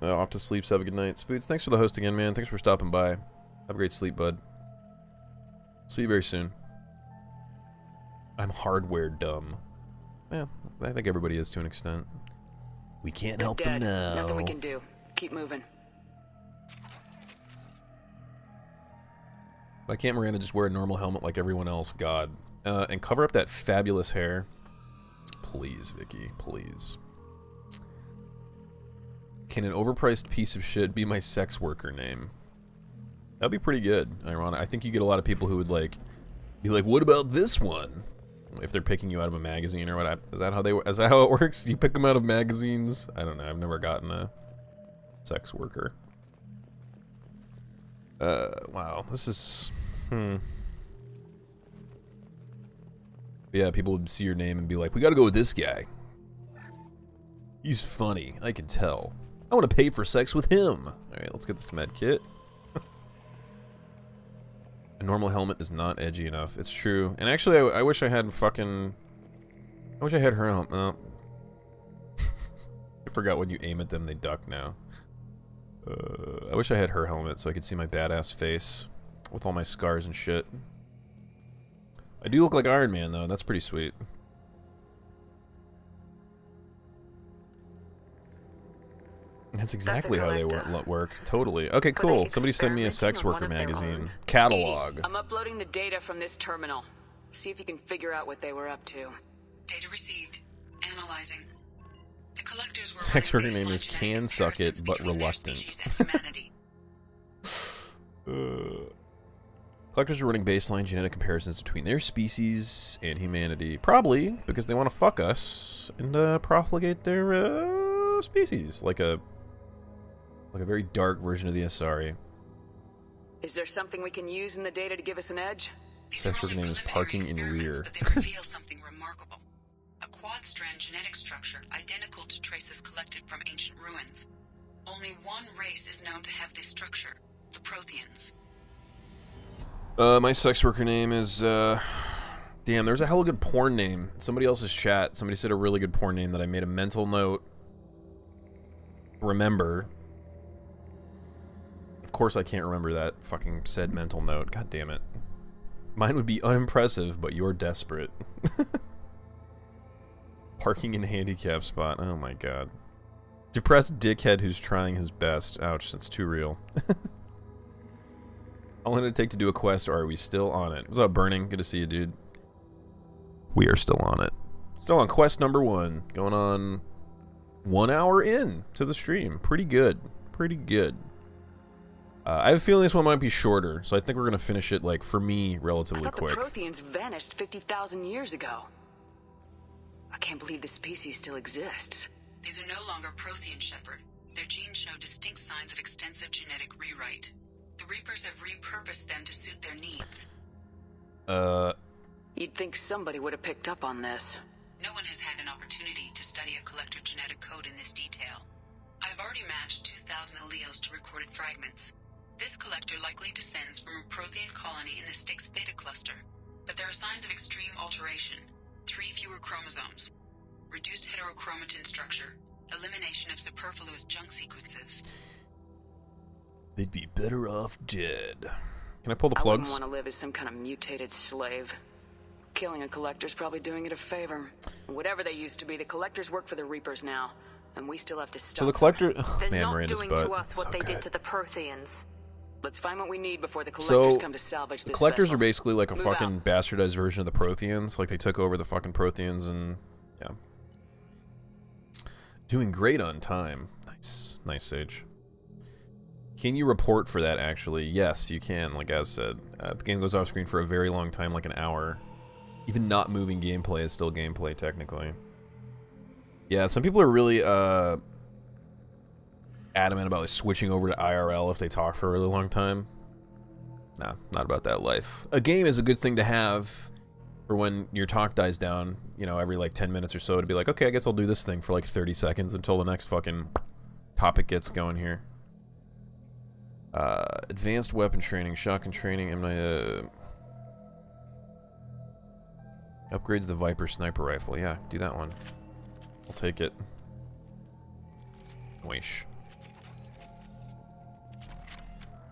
A: Off to sleep, so have a good night. Spoots, thanks for the host again, man. Thanks for stopping by. Have a great sleep, bud. See you very soon. I'm hardware dumb. Yeah, I think everybody is to an extent. We can't help them now.
D: Nothing we can do. Keep moving.
A: Why can't Miranda just wear a normal helmet like everyone else? God. And cover up that fabulous hair. Please, Vicky, please. Can an overpriced piece of shit be my sex worker name? That'd be pretty good, ironic. I think you get a lot of people who would be like, what about this one? If they're picking you out of a magazine or what? Is that how it works? You pick them out of magazines? I don't know. I've never gotten a sex worker. Wow, this is... Yeah, people would see your name and be like, we gotta go with this guy. He's funny. I can tell. I want to pay for sex with him. Alright, let's get this med kit. A normal helmet is not edgy enough. It's true. And actually, I wish I had fucking... I wish I had her helmet. Oh. I forgot when you aim at them, they duck now. I wish I had her helmet so I could see my badass face with all my scars and shit. I do look like Iron Man, though. That's pretty sweet. That's exactly how they work. Totally. Okay, cool. Somebody send me a sex worker magazine. Catalog.
D: I'm uploading the data from this terminal. See if you can figure out what they were up to.
G: Data received. Analyzing. The collectors were
A: Sex worker name
G: baseline
A: is
G: genetic
A: Can Suck It,
G: comparisons
A: but
G: between their
A: reluctant.
G: species and humanity.
A: Collectors are running baseline genetic comparisons between their species and humanity. Probably because they want to fuck us and profligate their species. Like a very dark version of the Asari.
D: Is there something we can use in the data to give us an edge?
A: Sex worker name is Parking in Rear.
G: But they reveal something remarkable. A quad-strand genetic structure identical to traces collected from ancient ruins. Only one race is known to have this structure, the Protheans.
A: My sex worker name is, damn, there's a hella good porn name. Somebody else's chat, somebody said a really good porn name that I made a mental note. Remember. Of course I can't remember that fucking said mental note. God damn it. Mine would be unimpressive, but you're desperate. Parking in handicap spot. Oh my god. Depressed dickhead who's trying his best. Ouch, that's too real. How long did it take to do a quest, or are we still on it? What's up, Burning? Good to see you, dude. We are still on it. Still on quest number 1. Going on 1 hour in to the stream. Pretty good. Pretty good. I have a feeling this one might be shorter, so I think we're going to finish it, like, for me, relatively quick.
D: I thought the Protheans vanished 50,000 years ago. I can't believe the species still exists.
G: These are no longer Prothean, Shepard. Their genes show distinct signs of extensive genetic rewrite. The Reapers have repurposed them to suit their needs.
D: You'd think somebody would have picked up on this.
G: No one has had an opportunity to study a collector genetic code in this detail. I've already matched 2,000 alleles to recorded fragments. This collector likely descends from a Prothean colony in the Styx Theta cluster, but there are signs of extreme alteration. 3 fewer chromosomes, reduced heterochromatin structure, elimination of superfluous junk sequences.
A: They'd be better off dead. Can I pull the
D: I wouldn't
A: plugs?
D: want to live as some kind of mutated slave. Killing a collector's probably doing it a favor. Whatever they used to be, the collectors work for the Reapers now, and we still have to stop
A: So the collector...
D: them.
A: Oh,
H: They're
A: man,
H: not
A: Miranda's
H: doing
A: butt.
H: to us what
A: So
H: they
A: good.
H: did to the Protheans.
D: Let's find what we need before the collectors
A: So,
D: come to salvage
A: the
D: this
A: collectors
D: vessel.
A: are basically like a
D: Move
A: fucking
D: out.
A: bastardized version of the Protheans. Like, they took over the fucking Protheans and... yeah. Doing great on time. Nice. Nice, Sage. Can you report for that, actually? Yes, you can, like as said. The game goes off screen for a very long time, like an hour. Even not moving gameplay is still gameplay, technically. Yeah, some people are really, adamant about like, switching over to IRL if they talk for a really long time. Nah, not about that life. A game is a good thing to have for when your talk dies down, you know, every like 10 minutes or so to be like, okay, I guess I'll do this thing for like 30 seconds until the next fucking topic gets going here. Advanced weapon training, shotgun training, upgrades the Viper sniper rifle. Yeah, do that one. I'll take it. Wish.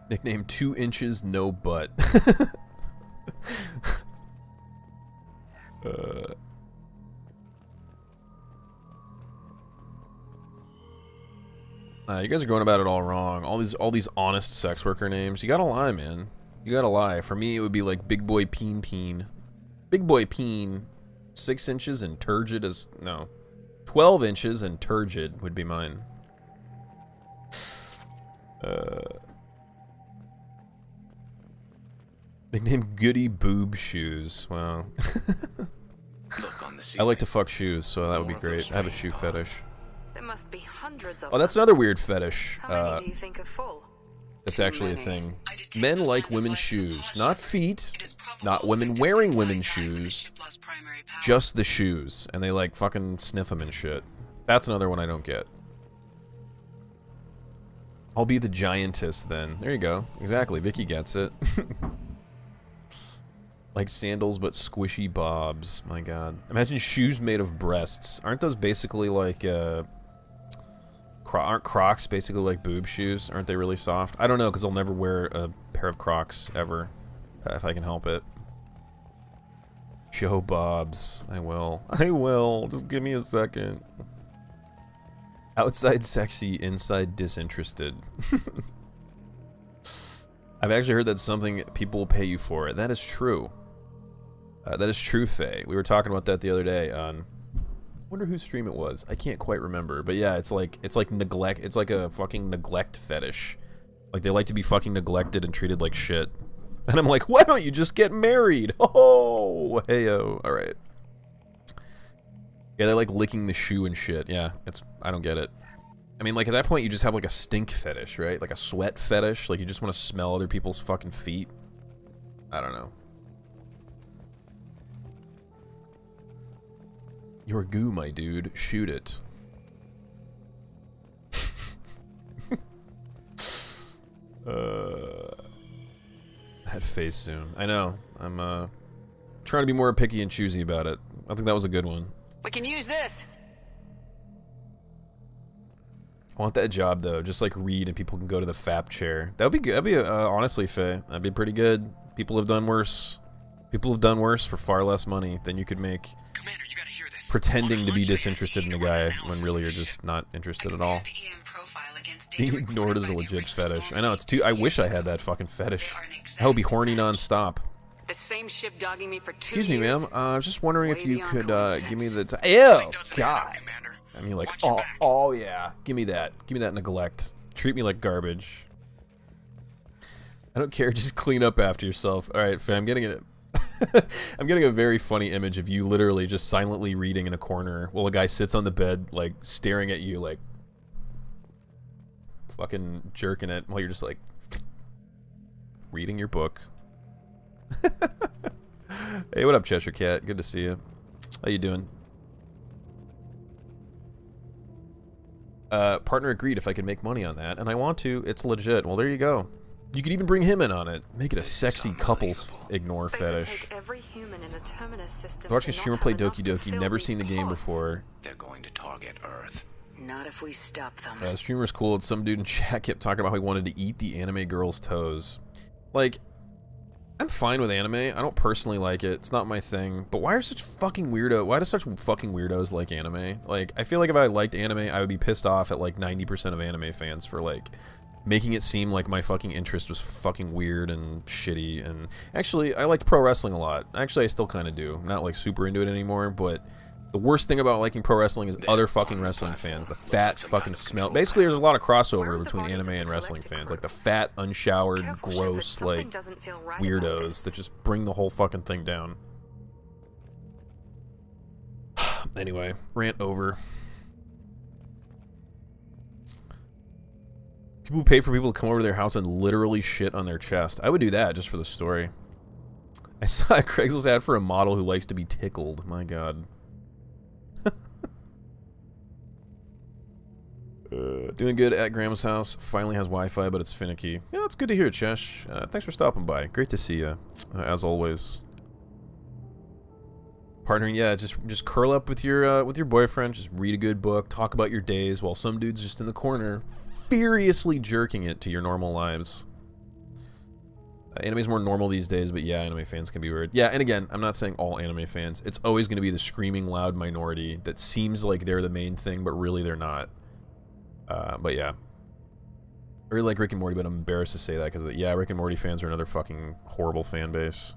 A: Nickname 2 inches, no butt. You guys are going about it all wrong. All these honest sex worker names. You gotta lie, man. You gotta lie. For me, it would be like Big Boy Peen Peen. Big Boy Peen. 6 inches and turgid is... no. 12 inches and turgid would be mine. Nickname Goody Boob Shoes. Wow. I like to fuck shoes, so that would be great. I have a shoe fetish.
H: There must be hundreds of
A: Oh, that's
H: them.
A: another weird fetish.
H: How many do you think are full?
A: That's actually a thing.
G: I detect
A: Men
G: no
A: like
G: signs of
A: women's
G: life in the
A: shoes,
G: pod,
A: not
G: Shepard.
A: feet,
G: It is probable
A: not
G: the
A: women
G: victims
A: wearing
G: inside
A: women's
G: died when the
A: shoes,
G: ship lost primary power.
A: just the shoes, and they like fucking sniff them and shit. That's another one I don't get. I'll be the giantess then. There you go. Exactly. Vicky gets it. Like sandals, but squishy bobs. My god. Imagine shoes made of breasts. Aren't those basically like, aren't Crocs basically like boob shoes? Aren't they really soft? I don't know, because I'll never wear a pair of Crocs ever, if I can help it. Show bobs. I will. I will. Just give me a second. Outside sexy, inside disinterested. I've actually heard that's something people will pay you for. That is true. That is true, Faye. We were talking about that the other day on... I wonder whose stream it was. I can't quite remember. But yeah, it's like neglect. It's like a fucking neglect fetish. Like, they like to be fucking neglected and treated like shit. And I'm like, why don't you just get married? Oh, heyo. Alright. Yeah, they like licking the shoe and shit. Yeah, I don't get it. I mean, like, at that point, you just have, like, a stink fetish, right? Like a sweat fetish. Like, you just want to smell other people's fucking feet. I don't know. You're goo, my dude. Shoot it. That face soon. I know. I'm, trying to be more picky and choosy about it. I think that was a good one.
D: We can use this.
A: I want that job, though. Just, like, read and people can go to the FAP chair. That would be good. That'd be, honestly, Faye, that'd be pretty good. People have done worse. People have done worse for far less money than you could make.
I: Commander, you gotta hear this.
A: Pretending to be disinterested in a guy when really you're just not interested at all. Being ignored is a legit fetish. I know, it's too... I wish I had that fucking fetish. I would be horny non-stop.
D: The same ship dogging me for 2
A: Excuse me,
D: years.
A: ma'am. I was just wondering if you could, give me the...
I: Ew!
A: God! I mean, like, oh yeah. Give me that. Give me that neglect. Treat me like garbage. I don't care, just clean up after yourself. Alright, fam, I'm getting it. I'm getting a very funny image of you literally just silently reading in a corner while a guy sits on the bed, like, staring at you, like, fucking jerking it while you're just, like, reading your book. Hey, what up, Cheshire Cat? Good to see you. How you doing? Partner agreed if I could make money on that, and I want to. It's legit. Well, there you go. You could even bring him in on it. Make it a sexy couples ignore fetish.
H: Every human in the Terminus system.
A: Watching a streamer play Doki Doki, never seen the game before.
I: They're going to target Earth.
D: Not if we stop them.
A: Streamer's cool, and some dude in chat kept talking about how he wanted to eat the anime girl's toes. Like, I'm fine with anime. I don't personally like it. It's not my thing. But why do such fucking weirdos like anime? Like, I feel like if I liked anime, I would be pissed off at like 90% of anime fans for like making it seem like my fucking interest was fucking weird and shitty. And actually, I liked pro wrestling a lot. Actually, I still kind of do. I'm not like super into it anymore, but the worst thing about liking pro wrestling is other fucking wrestling fans. The fat fucking smell. Basically, there's a lot of crossover between anime and wrestling fans. Like the fat, unshowered, gross, like, weirdos that just bring the whole fucking thing down. Anyway, rant over. People who pay for people to come over to their house and literally shit on their chest. I would do that just for the story. I saw a Craigslist ad for a model who likes to be tickled. My god. Doing good at Grandma's house. Finally has Wi-Fi, but it's finicky. Yeah, it's good to hear, Chesh. Thanks for stopping by. Great to see you, as always. Partnering, yeah, just curl up with your boyfriend. Just read a good book. Talk about your days while some dude's just in the corner, furiously jerking it to your normal lives. Anime's more normal these days, but yeah, anime fans can be weird. Yeah, and again, I'm not saying all anime fans. It's always going to be the screaming loud minority that seems like they're the main thing, but really they're not. But yeah. I really like Rick and Morty, but I'm embarrassed to say that because, yeah, Rick and Morty fans are another fucking horrible fan base.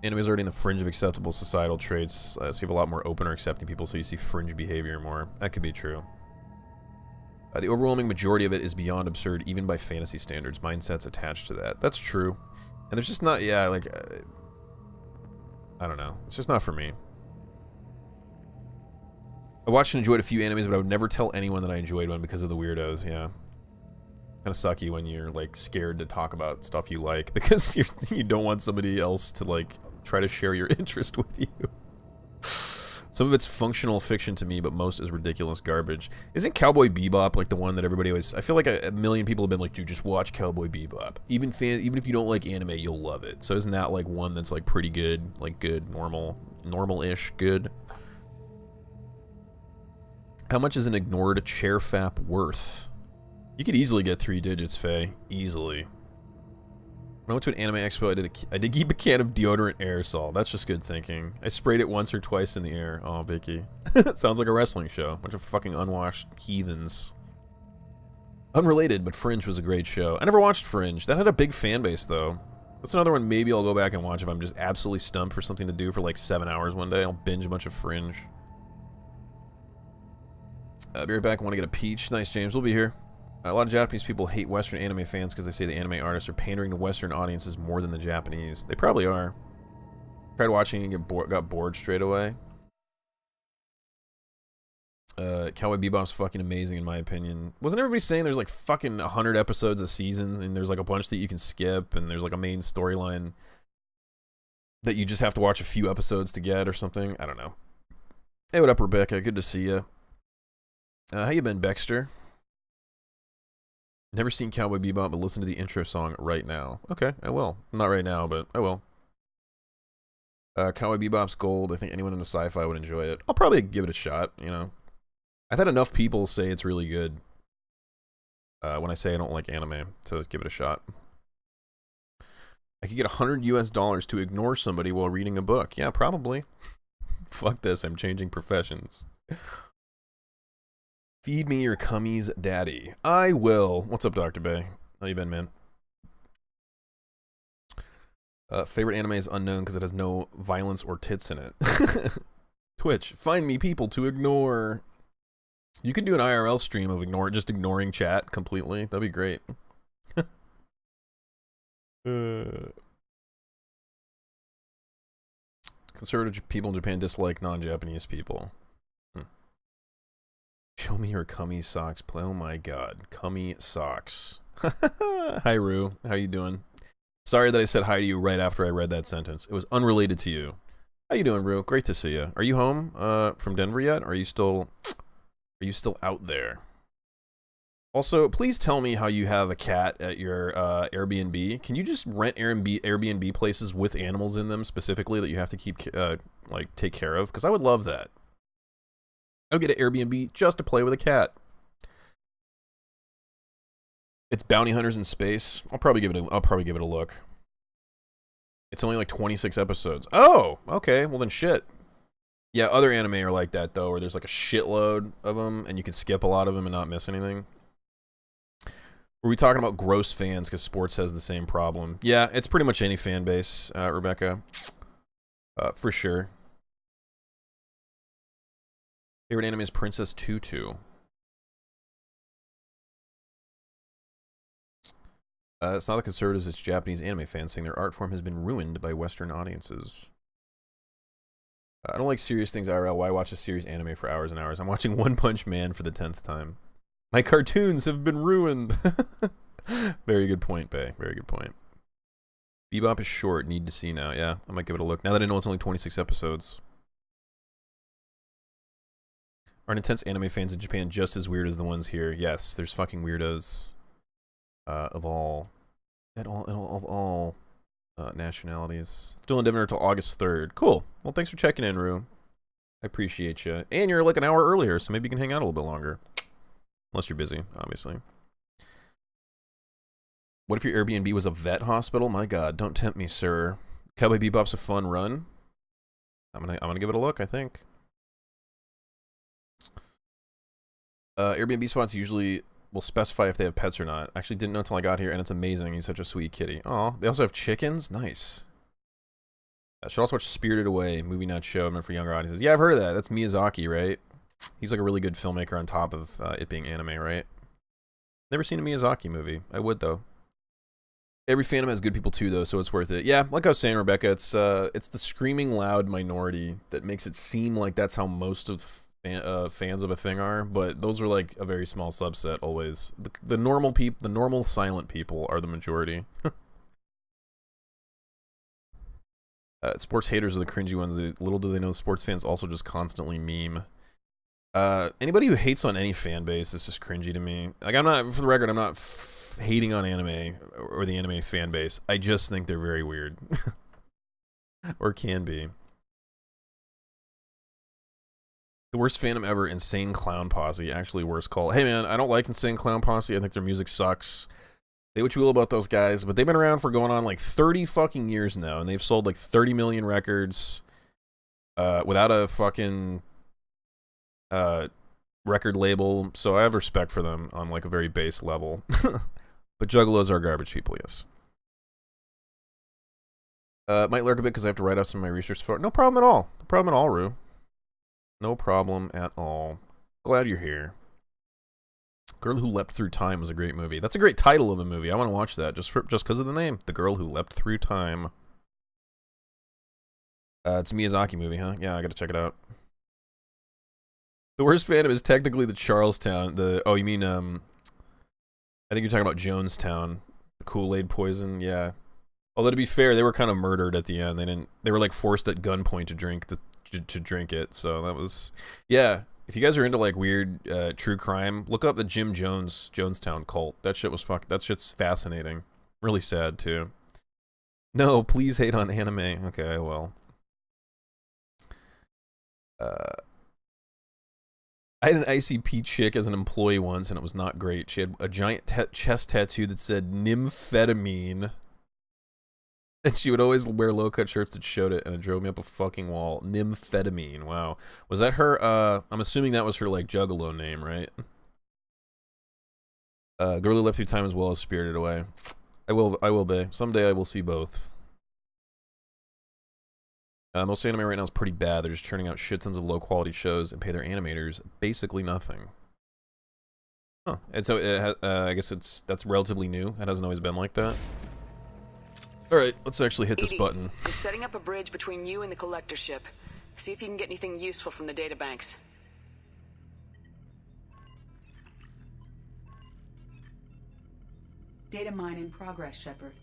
A: Anime is already in the fringe of acceptable societal traits, so you have a lot more open or accepting people, so you see fringe behavior more. That could be true. The overwhelming majority of it is beyond absurd, even by fantasy standards. Mindsets attached to that. That's true. And there's just not, yeah, like, I don't know. It's just not for me. I watched and enjoyed a few animes, but I would never tell anyone that I enjoyed one because of the weirdos, yeah. Kind of sucky when you're like scared to talk about stuff you like because you don't want somebody else to like try to share your interest with you. Some of it's functional fiction to me, but most is ridiculous garbage. Isn't Cowboy Bebop like the one that everybody always... I feel like a million people have been like, dude, just watch Cowboy Bebop. Even if you don't like anime, you'll love it. So isn't that like one that's like pretty good? Like good, normal-ish good? How much is an ignored chair fap worth? You could easily get 3 digits, Faye. Easily. When I went to an anime expo, I did keep a can of deodorant aerosol. That's just good thinking. I sprayed it once or twice in the air. Oh, Vicky. Sounds like a wrestling show. Bunch of fucking unwashed heathens. Unrelated, but Fringe was a great show. I never watched Fringe. That had a big fan base, though. That's another one maybe I'll go back and watch if I'm just absolutely stumped for something to do for like 7 hours one day. I'll binge a bunch of Fringe. Be right back. I want to get a peach. Nice, James. We'll be here. A lot of Japanese people hate Western anime fans because they say the anime artists are pandering to Western audiences more than the Japanese. They probably are. Tried watching and got bored straight away. Cowboy Bebop's fucking amazing in my opinion. Wasn't everybody saying there's like fucking 100 episodes a season and there's like a bunch that you can skip and there's like a main storyline that you just have to watch a few episodes to get or something? I don't know. Hey, what up, Rebecca? Good to see you. How you been, Baxter? Never seen Cowboy Bebop, but listen to the intro song right now. Okay, I will. Not right now, but I will. Cowboy Bebop's gold. I think anyone into sci-fi would enjoy it. I'll probably give it a shot, you know. I've had enough people say it's really good when I say I don't like anime to give it a shot. I could get $100 US to ignore somebody while reading a book. Yeah, probably. Fuck this, I'm changing professions. Feed me your cummies, daddy. I will. What's up, Dr. Bay? How you been, man? Favorite anime is unknown because it has no violence or tits in it. Twitch, find me people to ignore. You could do an IRL stream of just ignoring chat completely. That'd be great. Conservative people in Japan dislike non-Japanese people. Show me your cummy socks. Oh my god. Cummy socks. Hi, Rue. How you doing? Sorry that I said hi to you right after I read that sentence. It was unrelated to you. How you doing, Rue? Great to see you. Are you home from Denver yet? Or are you still out there? Also, please tell me how you have a cat at your Airbnb. Can you just rent Airbnb places with animals in them specifically that you have to keep like take care of? Because I would love that. I'll get an Airbnb just to play with a cat. It's Bounty Hunters in Space. I'll probably give it a look. It's only like 26 episodes. Oh, okay. Well then shit. Yeah, other anime are like that though, where there's like a shitload of them and you can skip a lot of them and not miss anything. Were we talking about gross fans because sports has the same problem? Yeah, it's pretty much any fan base, Rebecca. For sure. Favorite anime is Princess Tutu. It's not the conservatives, it's Japanese anime fans saying their art form has been ruined by Western audiences. I don't like serious things IRL. Why watch a serious anime for hours and hours? I'm watching One Punch Man for the 10th time. My cartoons have been ruined. Very good point, Bay. Very good point. Bebop is short. Need to see now. Yeah, I might give it a look. Now that I know it's only 26 episodes. Aren't intense anime fans in Japan just as weird as the ones here? Yes, there's fucking weirdos of all nationalities. Still in Denver until August 3rd. Cool. Well, thanks for checking in, Rue. I appreciate you. And you're like an hour earlier, so maybe you can hang out a little bit longer. Unless you're busy, obviously. What if your Airbnb was a vet hospital? My god, don't tempt me, sir. Cowboy Bebop's a fun run. I'm gonna give it a look, I think. Airbnb spots usually will specify if they have pets or not. I actually didn't know until I got here, and it's amazing. He's such a sweet kitty. Aw, they also have chickens? Nice. I should also watch Spirited Away, movie not show, meant for younger audiences. Yeah, I've heard of that. That's Miyazaki, right? He's like a really good filmmaker on top of it being anime, right? Never seen a Miyazaki movie. I would, though. Every fandom has good people, too, though, so it's worth it. Yeah, like I was saying, Rebecca, it's the screaming loud minority that makes it seem like that's how most of fans of a thing are, but those are like a very small subset always. The normal people, the normal silent people are the majority. Sports haters are the cringy ones. Little do they know sports fans also just constantly meme. Anybody who hates on any fan base is just cringy to me. Like, I'm not, for the record, I'm not hating on anime or the anime fan base. I just think they're very weird. Or can be. The worst fandom ever, Insane Clown Posse. Actually, worst call. Hey man, I don't like Insane Clown Posse. I think their music sucks. Say what you will about those guys, but they've been around for going on like 30 fucking years now, and they've sold like 30 million records without a fucking record label, so I have respect for them on like a very base level. But Juggalos are garbage people, yes. Might lurk a bit because I have to write off some of my research for it. No problem at all. No problem at all, Rue. No problem at all. Glad you're here. Girl Who Leapt Through Time was a great movie. That's a great title of a movie. I want to watch that just because of the name. The Girl Who Leapt Through Time. It's a Miyazaki movie, huh? Yeah, I gotta check it out. The worst fandom is technically the Charlestown. Oh, you mean I think you're talking about Jonestown. The Kool-Aid poison. Yeah. Although to be fair, they were kind of murdered at the end. They were like forced at gunpoint to drink it. So that was, yeah. If you guys are into like weird true crime, look up the Jim Jonestown cult. That shit's fascinating. Really sad too. No, please hate on anime. Okay, well. I had an ICP chick as an employee once, and it was not great. She had a giant chest tattoo that said nymphetamine. And she would always wear low-cut shirts that showed it, and it drove me up a fucking wall. Nymphetamine, wow. Was that her, I'm assuming that was her, like, Juggalo name, right? Girl Who Leapt Through Time as well as Spirited Away. I will be. Someday I will see both. Most anime right now is pretty bad. They're just churning out shit tons of low-quality shows and pay their animators basically nothing. Huh. And so, I guess that's relatively new. It hasn't always been like that. Alright, let's actually hit this button.
D: I'm setting up a bridge between you and the collector ship. See if you can get anything useful from the databanks.
J: Data mine in progress, Shepard.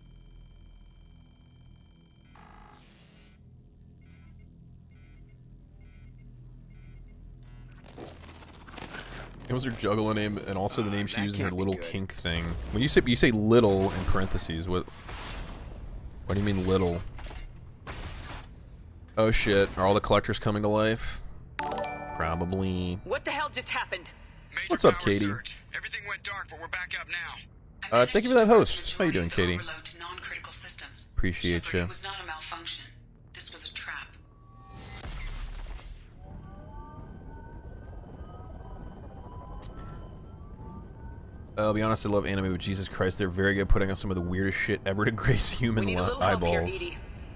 A: It was her Juggalo name, and also the name she used in her little kink thing. When you say little in parentheses, what do you mean little? Oh shit, are all the collectors coming to life? Probably.
D: What the hell just happened?
I: Major
A: What's up,
I: power
A: Katie?
I: surge. Everything went dark, but we're back up now.
A: Thank you for that host. How you doing, Katie? Appreciate you.
G: It was not a malfunction. This was a trap.
A: I'll be honest, I love anime, but Jesus Christ, they're very good at putting on some of the weirdest shit ever to grace human eyeballs.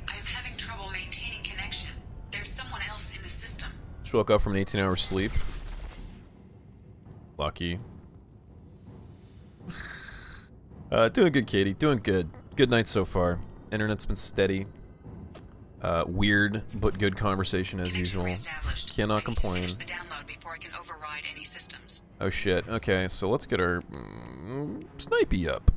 G: I am having trouble maintaining connection. There's someone else in the system.
A: Just woke up from an 18-hour sleep. Lucky. Doing good, Katie. Doing good. Good night so far. Internet's been steady. Weird, but good conversation as usual. Cannot complain.
G: The download before I can override any systems.
A: Oh shit. Okay, so let's get our snipey up.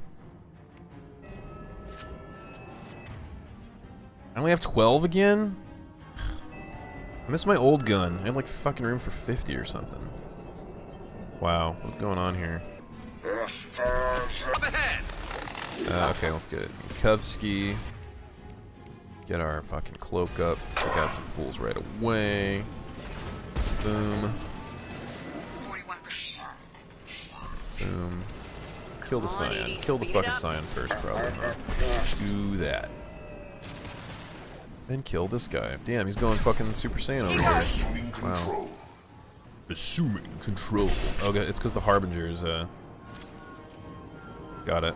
A: I only have 12 again? I miss my old gun. I had like fucking room for 50 or something. Wow, what's going on here?
I: Up ahead!
A: Okay, let's get it. Kovsky. Get our fucking cloak up. Check out some fools right away. Boom.
G: 41%.
A: Boom. Kill the Scion. Kill the fucking Scion first, probably. Huh? Do that. Then kill this guy. Damn, he's going fucking Super Saiyan over here. Wow. Assuming control. Okay, it's because the Harbingers, got it.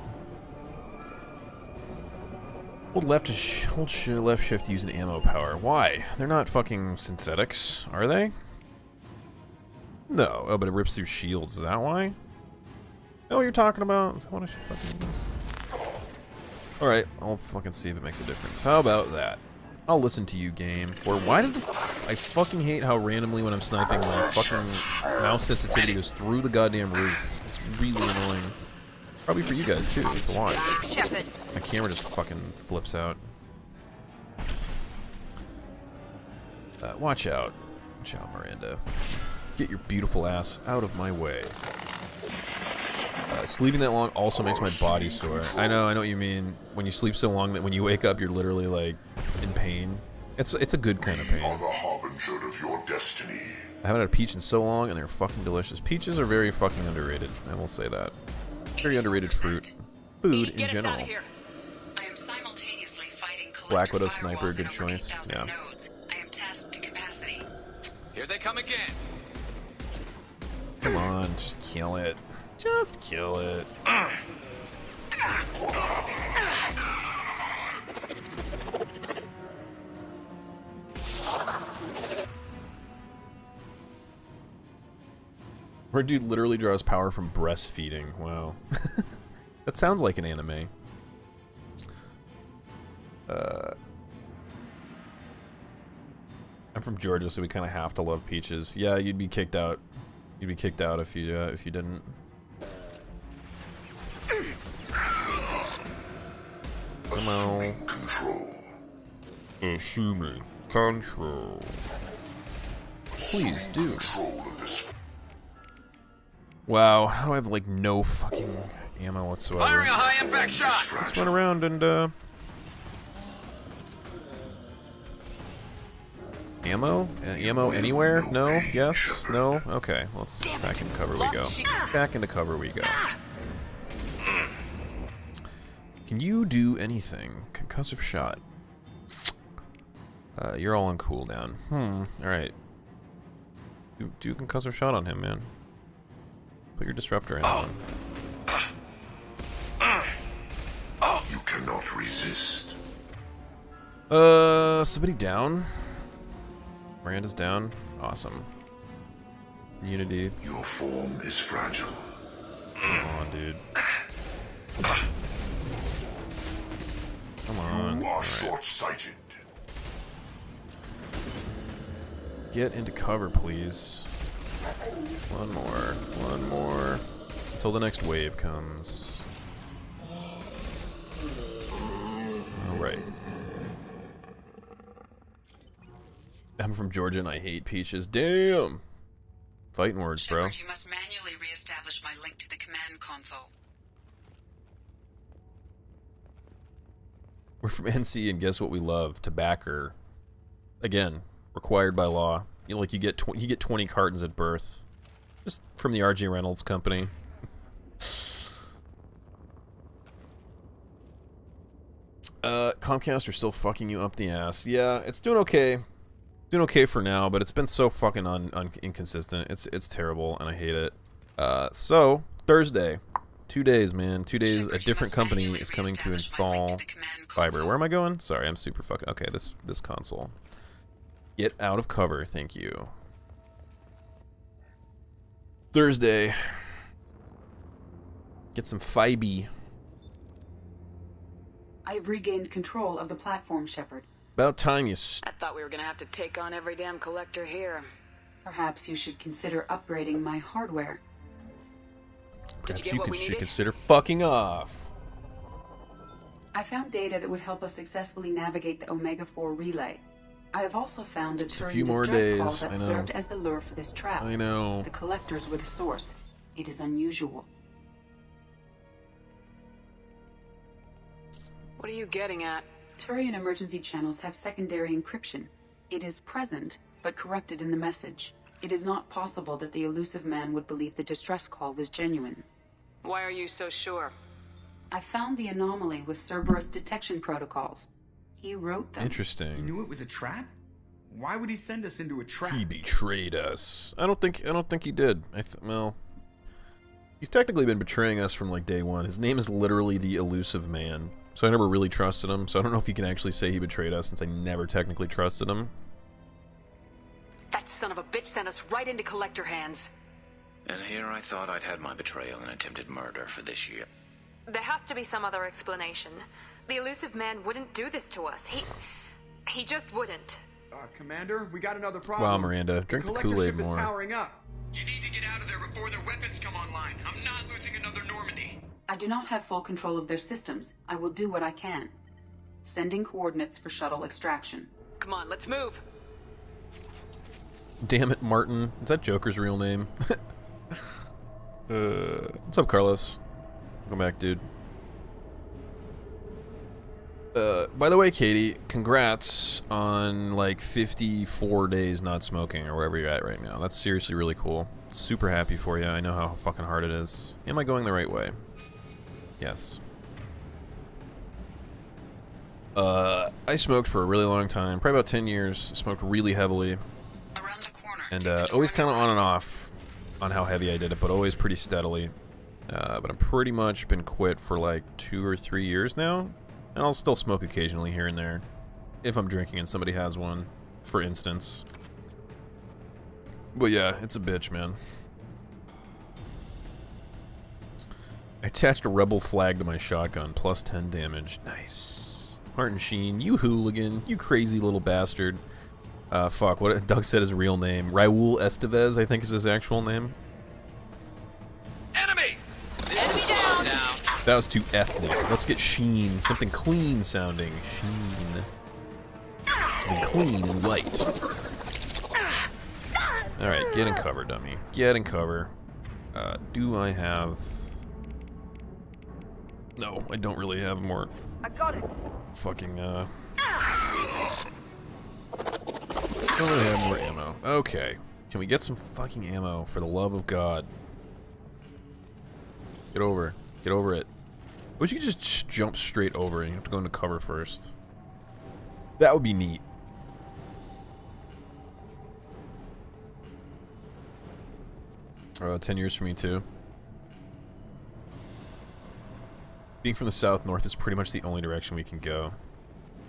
A: Hold left shift to use an ammo power. Why? They're not fucking synthetics, are they? No. Oh, but it rips through shields. Is that why? Oh, you're talking about? Is that what I should fucking use? Alright, I'll fucking see if it makes a difference. How about that? I'll listen to you, game. For why does the... I fucking hate how randomly when I'm sniping, my fucking mouse sensitivity goes through the goddamn roof. It's really annoying. Probably for you guys, too, to watch. My camera just fucking flips out. Watch out. Watch out, Miranda. Get your beautiful ass out of my way. Sleeping that long also makes my body sore. I know what you mean. When you sleep so long that when you wake up, you're literally, like, in pain. It's a good kind of pain.
I: You are the harbinger of your destiny.
A: I haven't had a peach in so long, and they're fucking delicious. Peaches are very fucking underrated. I will say that. Very underrated fruit. Food in general.
G: I am simultaneously fighting
A: Black Widow Sniper, good choice. Yeah.
G: Nodes. I am tasked to capacity.
E: Here they come again.
A: Come on, just kill it. Just kill it. Her dude literally draws power from breastfeeding. Wow. That sounds like an anime. I'm from Georgia, so we kind of have to love peaches. Yeah, you'd be kicked out. You'd be kicked out if you didn't. Come on.
I: Control.
A: Assuming control. Please do.
I: Control of this.
A: Wow, how do I have like no fucking ammo whatsoever?
E: Firing a high impact shot.
A: Let's run around and ammo? Ammo anywhere? No? Yes? No? Okay, let's back into cover we go. Back into cover we go. Can you do anything? Concussive shot. You're all on cooldown. Alright. Do a concussive shot on him, man. Put your disruptor in on.
I: You cannot resist.
A: Somebody down? Miranda's down. Awesome. Unity.
I: Your form is fragile.
A: Come on, dude. Come on.
I: You are short-sighted.
A: Get into cover, please. One more. Until the next wave comes. Alright. I'm from Georgia and I hate peaches. Damn! Fighting words, bro.
G: Shepard, you must manually re-establish my link to the command console.
A: We're from NC and guess what we love? Tobacco. Again, required by law. You know, like you get 20 cartons at birth. Just from the RG Reynolds company. Comcast are still fucking you up the ass. Yeah, it's doing okay. Doing okay for now, but it's been so fucking inconsistent. It's terrible, and I hate it. So, Thursday. 2 days, man. 2 days, a different company is coming to install fiber. Where am I going? Sorry, I'm super fucking... Okay, this console. Get out of cover, thank you. Thursday. Get some fibe.
J: I've regained control of the platform, Shepard.
A: About time you...
D: I thought we were gonna have to take on every damn collector here.
J: Perhaps you should consider upgrading my hardware.
A: Perhaps you should consider fucking off.
J: I found data that would help us successfully navigate the Omega-4 relay. I have also found a Turian distress call that served as the lure for this trap.
A: I know.
J: The collectors were the source. It is unusual.
D: What are you getting at?
J: Turian emergency channels have secondary encryption. It is present, but corrupted in the message. It is not possible that the elusive man would believe the distress call was genuine.
D: Why are you so sure?
J: I found the anomaly with Cerberus detection protocols. He wrote them.
A: Interesting.
F: He knew it was a trap? Why would he send us into a trap?
A: He betrayed us. I don't think he did. Well, he's technically been betraying us from like day one. His name is literally the Elusive Man. So I never really trusted him. So I don't know if you can actually say he betrayed us since I never technically trusted him.
D: That son of a bitch sent us right into collector hands.
K: And here I thought I'd had my betrayal and attempted murder for this year.
H: There has to be some other explanation. The elusive man wouldn't do this to us. He just wouldn't.
F: Commander, we got another problem.
A: Wow, Miranda, drink the
F: collector
A: Kool-Aid
F: ship is
A: more.
F: powering up. You need to get out of there before their weapons come online. I'm not losing another Normandy.
J: I do not have full control of their systems. I will do what I can. Sending coordinates for shuttle extraction.
D: Come on, let's move.
A: Damn it, Martin. Is that Joker's real name? What's up, Carlos? Welcome back, dude. By the way, Katie, congrats on like 54 days not smoking or wherever you're at right now. That's seriously really cool. Super happy for you. I know how fucking hard it is. Am I going the right way? Yes. I smoked for a really long time, probably about 10 years. Smoked really heavily.
G: Around the corner.
A: And always kind of on and off on how heavy I did it, but always pretty steadily. But I'm pretty much been quit for like 2 or 3 years now. And I'll still smoke occasionally here and there. If I'm drinking and somebody has one, for instance. But yeah, it's a bitch, man. I attached a rebel flag to my shotgun, plus 10 damage. Nice. Martin Sheen, you hooligan, you crazy little bastard. Fuck, what Doug said his real name. Raul Estevez, I think is his actual name.
E: Enemy!
D: Enemy down!
A: That was too ethnic. Let's get Sheen. Something clean sounding. Sheen. Something clean and light. Alright, get in cover, dummy. Get in cover. Do I have... No, I don't really have more...
H: I got it.
A: Fucking, don't really have more ammo. Okay. Can we get some fucking ammo, for the love of God? Get over. Get over it. Wish you could just jump straight over and you have to go into cover first. That would be neat. Oh, 10 years for me too. Being from the south, north is pretty much the only direction we can go.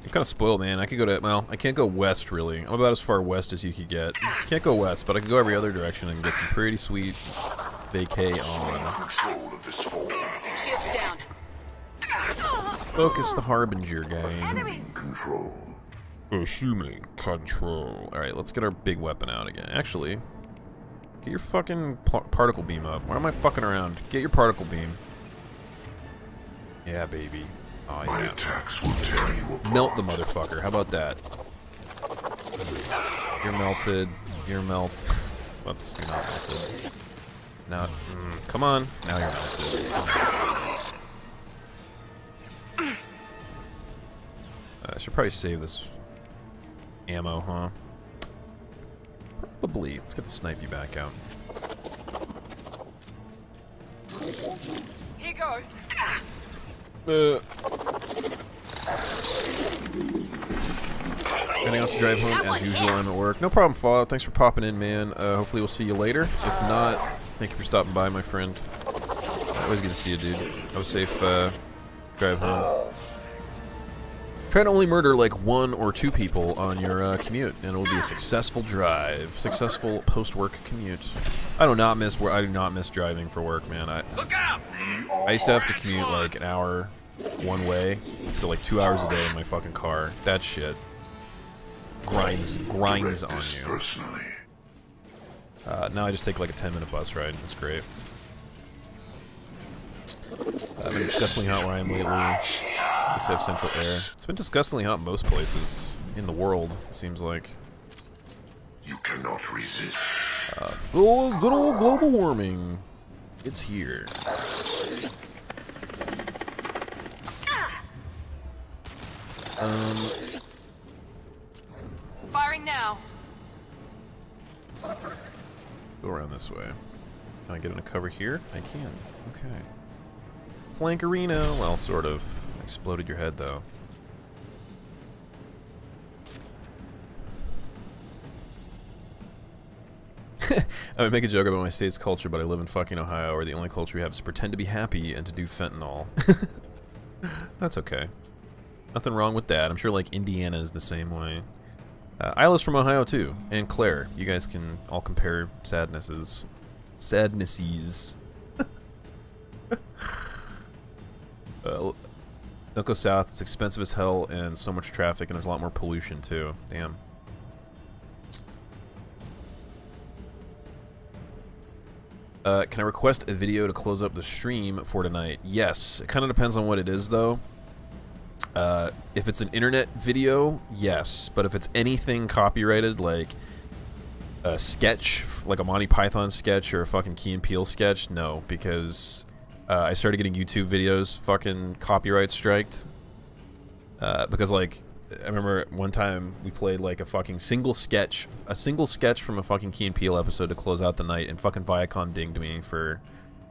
A: I'm kind of spoiled, man. I could go to, well, I can't go west, really. I'm about as far west as you could get. Can't go west, but I could go every other direction and get some pretty sweet vacay on.
I: Control of this form.
D: Shields down.
A: Focus the Harbinger, guys.
I: Control.
A: Assuming control. Alright, let's get our big weapon out again. Actually, get your fucking particle beam up. Why am I fucking around? Get your particle beam. Yeah, baby. Oh,
I: My
A: yeah.
I: attacks will tear you apart.
A: Melt the motherfucker. How about that? You're melted. You're melted. Whoops, you're not melted. Now, come on. Now you're melted. I should probably save this ammo, huh? Probably. Let's get the snipey back out.
H: Here goes.
A: Heading out to drive home as usual. I'm at work. No problem, Fallout. Thanks for popping in, man. Hopefully we'll see you later. If not, thank you for stopping by, my friend. Always good to see you, dude. Have a safe drive home. Try to only murder like 1 or 2 people on your commute, and it will be a successful drive. Successful post-work commute. I do not miss driving for work, man. I used to have to commute like an hour one way, so like 2 hours a day in my fucking car. That shit grinds on you.
I: Personally.
A: Now I just take like a 10-minute bus ride. It's great. I've been disgustingly hot where I am lately. I have central air. It's been disgustingly hot in most places in the world, it seems like.
I: You cannot resist.
A: Good old global warming. It's here.
H: Firing now.
A: Go around this way. Can I get in a cover here? I can. Okay. Flankerino. Well, sort of. Exploded your head, though. I would make a joke about my state's culture, but I live in fucking Ohio, where the only culture we have is to pretend to be happy and to do fentanyl. That's okay. Nothing wrong with that. I'm sure, like, Indiana is the same way. Isla's from Ohio, too. And Claire. You guys can all compare sadnesses. Sadnesses. Don't go south. It's expensive as hell and so much traffic, and there's a lot more pollution too. Damn. Can I request a video to close up the stream for tonight? Yes. It kind of depends on what it is, though. If it's an internet video, yes. But if it's anything copyrighted, like a sketch, like a Monty Python sketch or a fucking Key and Peele sketch, no. Because I started getting YouTube videos fucking copyright striked. Because, like, I remember one time we played like a fucking single sketch from a fucking Key and Peele episode to close out the night, and fucking Viacom dinged me for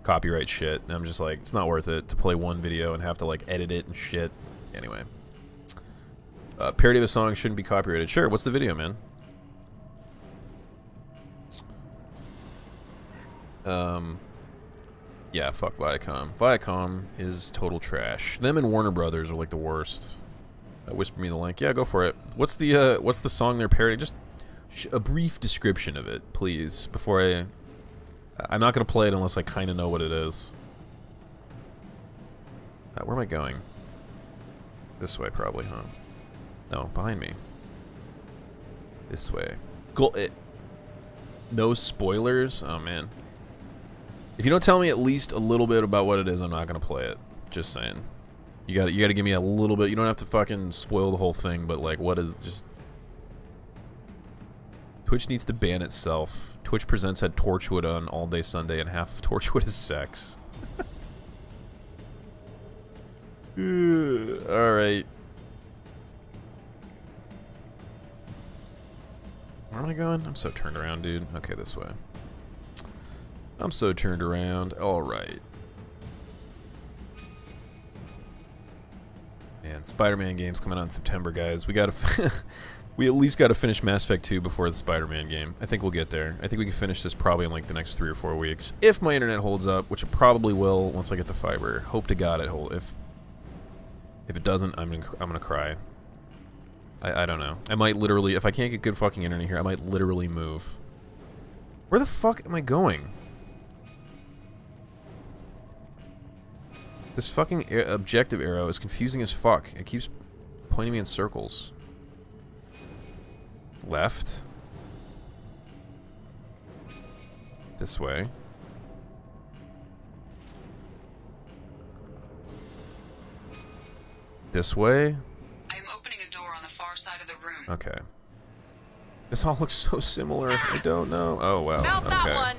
A: copyright shit. And I'm just like, it's not worth it to play one video and have to like edit it and shit. Anyway, parody of a song shouldn't be copyrighted. Sure, what's the video, man? Yeah, fuck Viacom. Viacom is total trash. Them and Warner Brothers are like the worst. Whisper me the link. Yeah, go for it. What's the song they're parodying? Just a brief description of it, please, before I'm not gonna play it unless I kind of know what it is. Where am I going? This way, probably, huh? No, behind me. This way. No spoilers? Oh, man. If you don't tell me at least a little bit about what it is, I'm not gonna play it. Just saying. You gotta give me a little bit. You don't have to fucking spoil the whole thing, but like, what is just... Twitch needs to ban itself. Twitch Presents had Torchwood on all day Sunday, and half of Torchwood is sex. Alright. Where am I going? I'm so turned around, dude. Okay, this way. I'm so turned around. Alright. Man, Spider-Man game's coming out in September, guys. We gotta... we at least gotta finish Mass Effect 2 before the Spider-Man game. I think we'll get there. I think we can finish this probably in like the next 3 or 4 weeks. If my internet holds up, which it probably will once I get the fiber. Hope to God it holds. If it doesn't, I'm gonna cry. I don't know. I might literally... If I can't get good fucking internet here, I might literally move. Where the fuck am I going? This fucking objective arrow is confusing as fuck. It keeps pointing me in circles. Left. This way. This way?
G: I am opening a door on the far side of the room.
A: Okay. This all looks so similar. I don't know. Oh, wow.
H: Felt that
A: Okay.
H: one.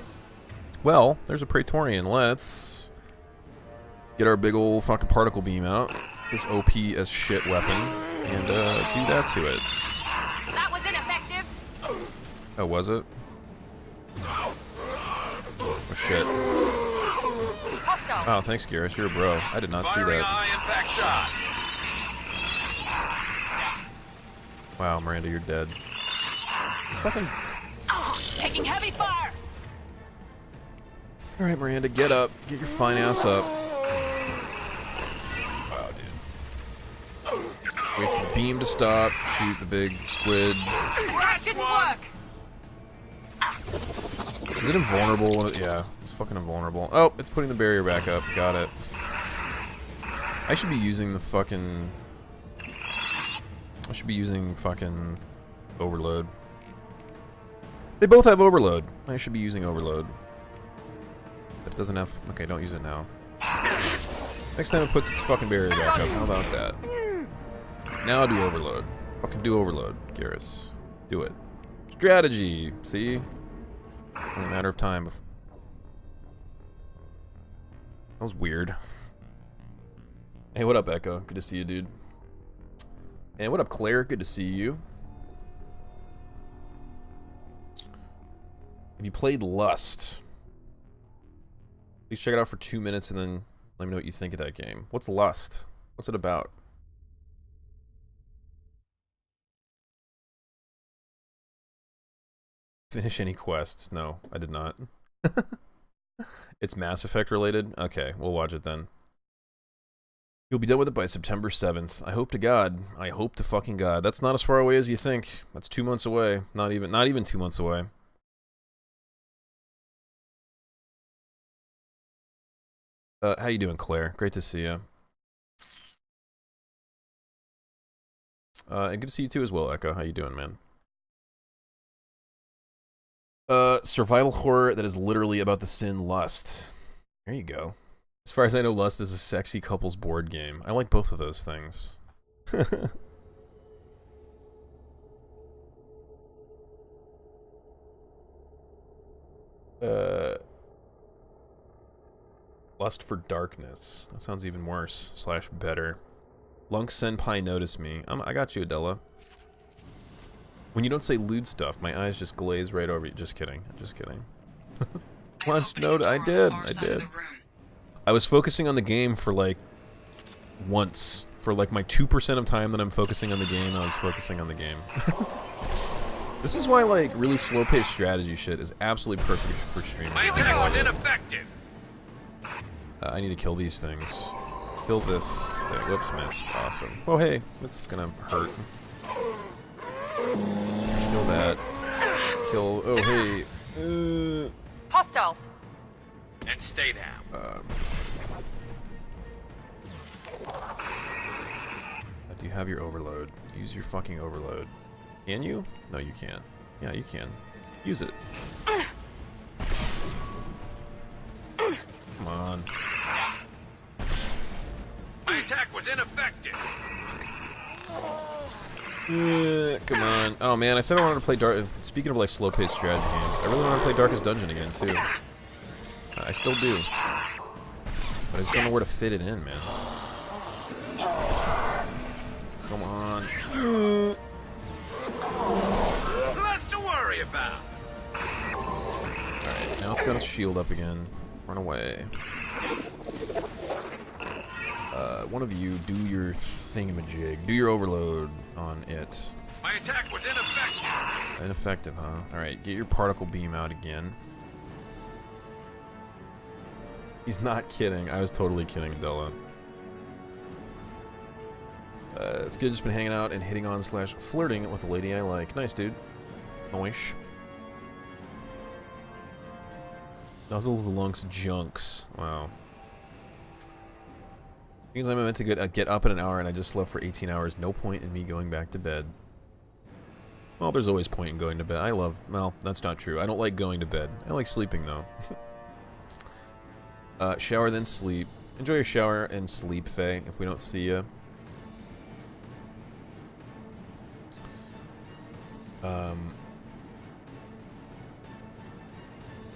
A: Well, there's a Praetorian. Let's get our big old fucking particle beam out. This OP as shit weapon. And do that to it.
H: That was ineffective.
A: Oh, was it? Oh, shit. Oh, thanks, Garrus. You're a bro. I did not see that.
K: Impact shot.
A: Wow, Miranda, you're dead. It's fucking...
H: Oh, taking heavy fire.
A: Alright, Miranda, get up. Get your fine ass up. Wow, dude. Wait for the beam to stop. Shoot the big squid.
H: That didn't work.
A: Is it invulnerable? Yeah, it's fucking invulnerable. Oh, it's putting the barrier back up. Got it. I should be using the fucking... I should be using fucking overload. They both have overload. I should be using overload. But it doesn't have... Okay, don't use it now. Next time it puts its fucking barrier back up. How about that? Now I do overload. Fucking do overload, Garrus. Do it. Strategy! See? Only a matter of time. That was weird. Hey, what up, Echo? Good to see you, dude. And what up, Claire? Good to see you. Have you played Lust? Please check it out for 2 minutes and then let me know what you think of that game. What's Lust? What's it about? Finish any quests? No, I did not. It's Mass Effect related? Okay, we'll watch it then. You'll be done with it by September 7th. I hope to God. I hope to fucking God. That's not as far away as you think. That's 2 months away. Not even 2 months away. How you doing, Claire? Great to see you. And good to see you too as well, Echo. How you doing, man? Survival horror that is literally about the sin Lust. There you go. As far as I know, Lust is a sexy couples board game. I like both of those things. Lust for Darkness. That sounds even worse. / better. Lunk Senpai notice me. I got you, Adela. When you don't say lewd stuff, my eyes just glaze right over you. Just kidding. Just kidding. Launched note. I did. I was focusing on the game for like once. For like my 2% of time that I'm focusing on the game, I was focusing on the game. This is why like really slow-paced strategy shit is absolutely perfect for streaming.
L: My attack was ineffective.
A: I need to kill these things. Kill this thing. Whoops, missed. Awesome. Oh hey, this is gonna hurt. Kill that. Kill. Oh hey.
H: Hostiles.
L: And stay down.
A: Do you have your overload? Use your fucking overload. Can you? No, you can't. Yeah, you can. Use it. Come on.
L: My attack was ineffective.
A: Come on. Oh man, I said I wanted to play Dark. Speaking of like slow-paced strategy games, I really want to play Darkest Dungeon again too. I still do. But I just don't know where to fit it in, man. Come on.
L: Less to worry about.
A: Alright, now it's got its shield up again. Run away. One of you, do your thingamajig. Do your overload on it.
L: My attack was ineffective.
A: Ineffective, huh? Alright, get your particle beam out again. He's not kidding. I was totally kidding, Della. It's good, just been hanging out and hitting on / flirting with a lady I like. Nice, dude. Nice. Nuzzles, lunks, junks. Wow. Because I'm meant to get up in an hour and I just slept for 18 hours. No point in me going back to bed. Well, there's always point in going to bed. Well, that's not true. I don't like going to bed. I like sleeping, though. Shower, then sleep. Enjoy your shower and sleep, Faye, if we don't see you.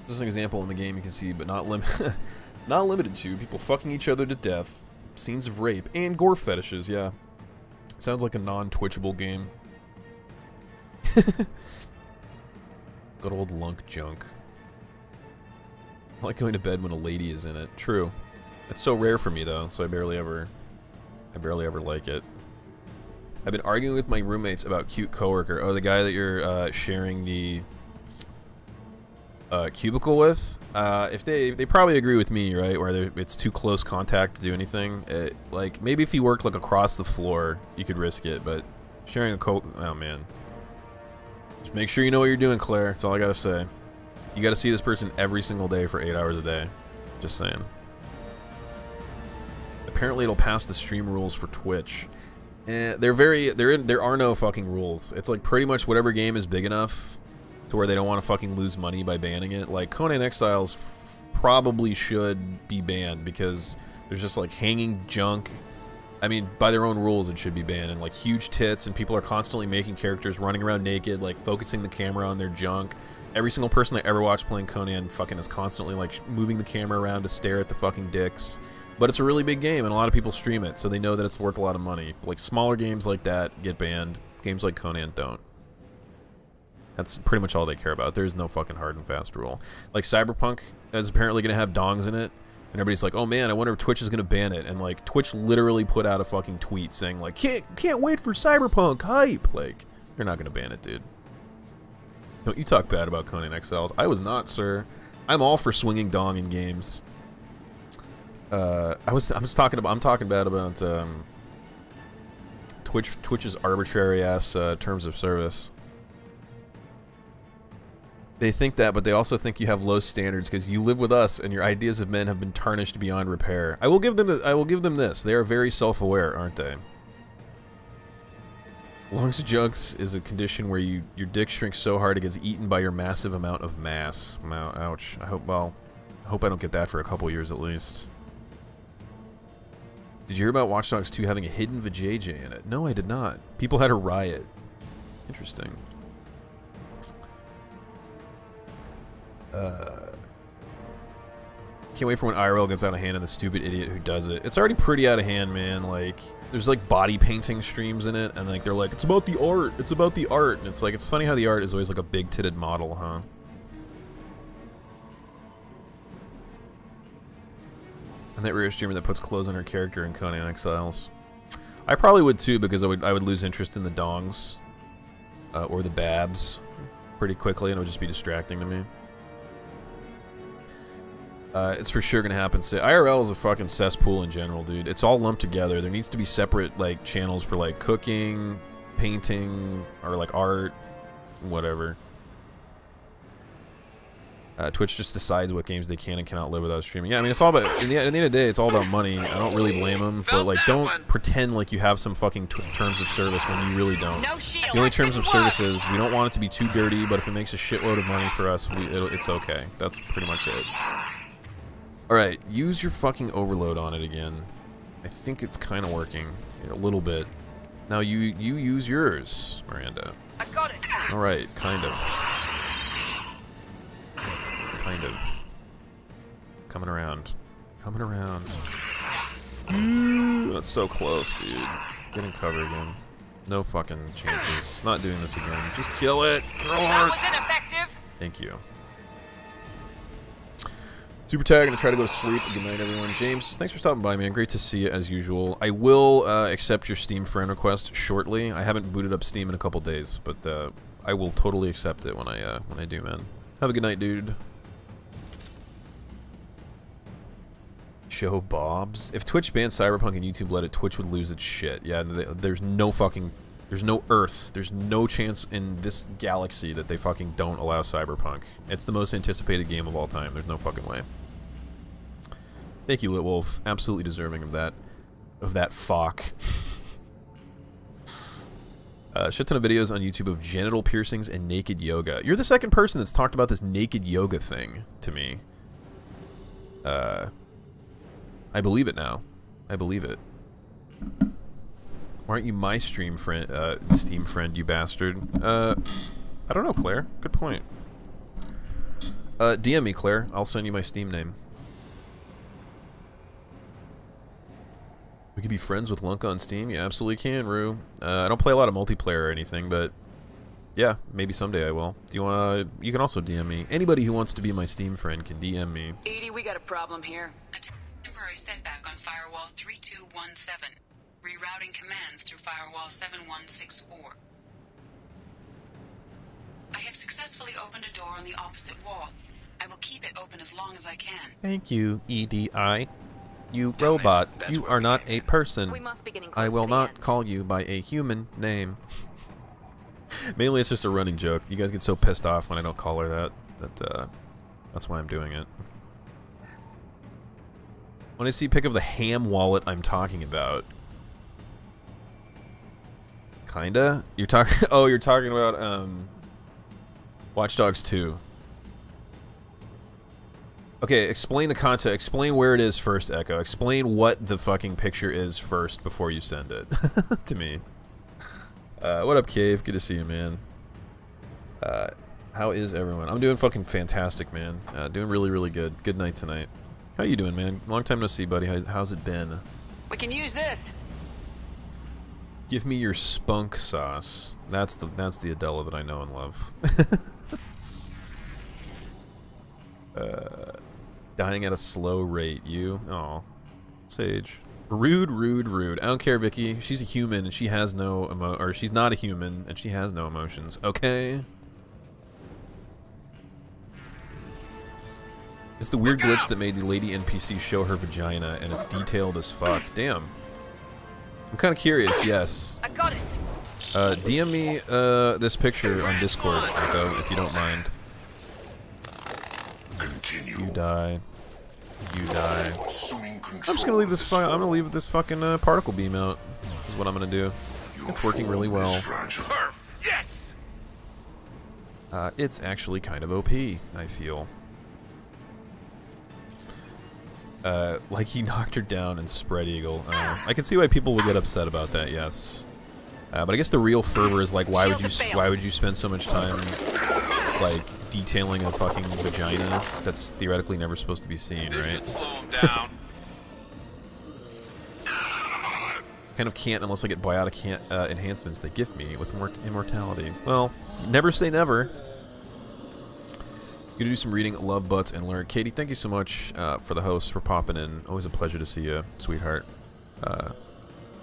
A: This is an example in the game you can see, but not limited to people fucking each other to death, scenes of rape, and gore fetishes. Yeah, sounds like a non-twitchable game. Good old lunk junk. I like going to bed when a lady is in it. True. It's so rare for me though, so I barely ever like it. I've been arguing with my roommates about cute coworker. Oh, the guy that you're sharing the cubicle with. If they probably agree with me, right? Where it's too close contact to do anything. Like maybe if he worked like across the floor, you could risk it. But sharing a oh man, just make sure you know what you're doing, Claire. That's all I gotta say. You gotta see this person every single day for 8 hours a day. Just saying. Apparently, it'll pass the stream rules for Twitch. There are no fucking rules. It's like pretty much whatever game is big enough to where they don't want to fucking lose money by banning it. Like Conan Exiles probably should be banned because there's just like hanging junk. I mean, by their own rules, it should be banned. And like huge tits, and people are constantly making characters running around naked, like focusing the camera on their junk. Every single person I ever watched playing Conan fucking is constantly like moving the camera around to stare at the fucking dicks. But it's a really big game, and a lot of people stream it, so they know that it's worth a lot of money. Like, smaller games like that get banned. Games like Conan don't. That's pretty much all they care about. There's no fucking hard and fast rule. Like, Cyberpunk is apparently going to have dongs in it, and everybody's like, oh man, I wonder if Twitch is going to ban it. And, like, Twitch literally put out a fucking tweet saying, like, can't wait for Cyberpunk, hype! Like, they're not going to ban it, dude. Don't you talk bad about Conan Exiles. I was not, sir. I'm all for swinging dong in games. I'm talking bad about Twitch's arbitrary ass terms of service. They think that, but they also think you have low standards because you live with us and your ideas of men have been tarnished beyond repair. I will give them this. They are very self-aware, aren't they? Lungs jugs is a condition where your dick shrinks so hard it gets eaten by your massive amount of mass. Ouch. I hope I don't get that for a couple years at least. Did you hear about Watch Dogs 2 having a hidden vajayjay in it? No, I did not. People had a riot. Interesting. Can't wait for when IRL gets out of hand and the stupid idiot who does it. It's already pretty out of hand, man. Like, there's like body painting streams in it, and like they're like, it's about the art. It's about the art. And it's like, it's funny how the art is always like a big-titted model, huh? And that rear streamer that puts clothes on her character in Conan Exiles. I probably would too, because I would lose interest in the dongs or the babs pretty quickly, and it would just be distracting to me. It's for sure gonna happen. IRL is a fucking cesspool in general, dude. It's all lumped together. There needs to be separate like channels for like cooking, painting, or like art, whatever. Twitch just decides what games they can and cannot live without streaming. Yeah, I mean, it's all about, in the end of the day, it's all about money. I don't really blame them, but like, don't pretend like you have some fucking terms of service when you really don't. The only terms of service is, we don't want it to be too dirty, but if it makes a shitload of money for us, it's okay. That's pretty much it. Alright, use your fucking overload on it again. I think it's kind of working. A little bit. Now you use yours, Miranda.
M: I got it.
A: Alright, kind of. Kind of. Coming around. Coming around. That's so close, dude. Getting cover again. No fucking chances. Not doing this again. Just kill it.
M: That was ineffective.
A: Thank you. Super tag, gonna try to go to sleep. Good night, everyone. James, thanks for stopping by, man. Great to see you as usual. I will accept your Steam friend request shortly. I haven't booted up Steam in a couple days, but I will totally accept it when I do, man. Have a good night, dude. Show Bobs. If Twitch banned Cyberpunk and YouTube let it, Twitch would lose its shit. Yeah, there's no fucking... There's no Earth. There's no chance in this galaxy that they fucking don't allow Cyberpunk. It's the most anticipated game of all time. There's no fucking way. Thank you, Litwolf. Absolutely deserving of that fuck. Shit ton of videos on YouTube of genital piercings and naked yoga. You're the second person that's talked about this naked yoga thing to me. I believe it now. I believe it. Why aren't you my Steam friend, you bastard? I don't know, Claire. Good point. DM me, Claire. I'll send you my Steam name. We could be friends with Lunka on Steam? You absolutely can, Rue. I don't play a lot of multiplayer or anything, but yeah, maybe someday I will. Do you wanna... You can also DM me. Anybody who wants to be my Steam friend can DM me.
D: Edie, we got a problem here.
G: A temporary setback on Firewall 3217. Rerouting commands through Firewall 7164. I have successfully opened a door on the opposite wall. I will keep it open as long as I can.
A: Thank you, EDI. You robot, you are not a person. I will not call you by a human name. Mainly it's just a running joke. You guys get so pissed off when I don't call her that that's why I'm doing it. When I see a pic of the ham wallet I'm talking about. Kinda? You're talking... Oh, you're talking about, Watch Dogs 2. Okay, explain the concept. Explain where it is first, Echo. Explain what the fucking picture is first before you send it to me. What up, Cave? Good to see you, man. How is everyone? I'm doing fucking fantastic, man. Doing really, really good. Good night tonight. How you doing, man? Long time no see, buddy. How's it been?
D: We can use this.
A: Give me your spunk sauce. That's the Adela that I know and love. Dying at a slow rate. You? Aw. Sage. Rude, rude, rude. I don't care, Vicky. She's a human and she has no or she's not a human and she has no emotions. Okay? It's the weird glitch that made the lady NPC show her vagina and it's detailed as fuck. Damn. I'm kind of curious, yes.
M: I got it.
A: DM me this picture on Discord, Echo, if you don't mind.
I: Continue.
A: You die. You die. I'm just gonna leave this. I'm gonna leave this fucking particle beam out. Is what I'm gonna do. It's working really well.
L: Perf! Yes!
A: It's actually kind of OP, I feel. Like he knocked her down and spread eagle. I can see why people would get upset about that, yes. But I guess the real fervor is like, why would you spend so much time, like, detailing a fucking vagina that's theoretically never supposed to be seen, right?
L: Slow him down.
A: Kind of can't unless I get biotic enhancements they gift me with immortality. Well, never say never. Gonna do some reading, love butts, and learn. Katie, thank you so much for the host, for popping in. Always a pleasure to see you, sweetheart.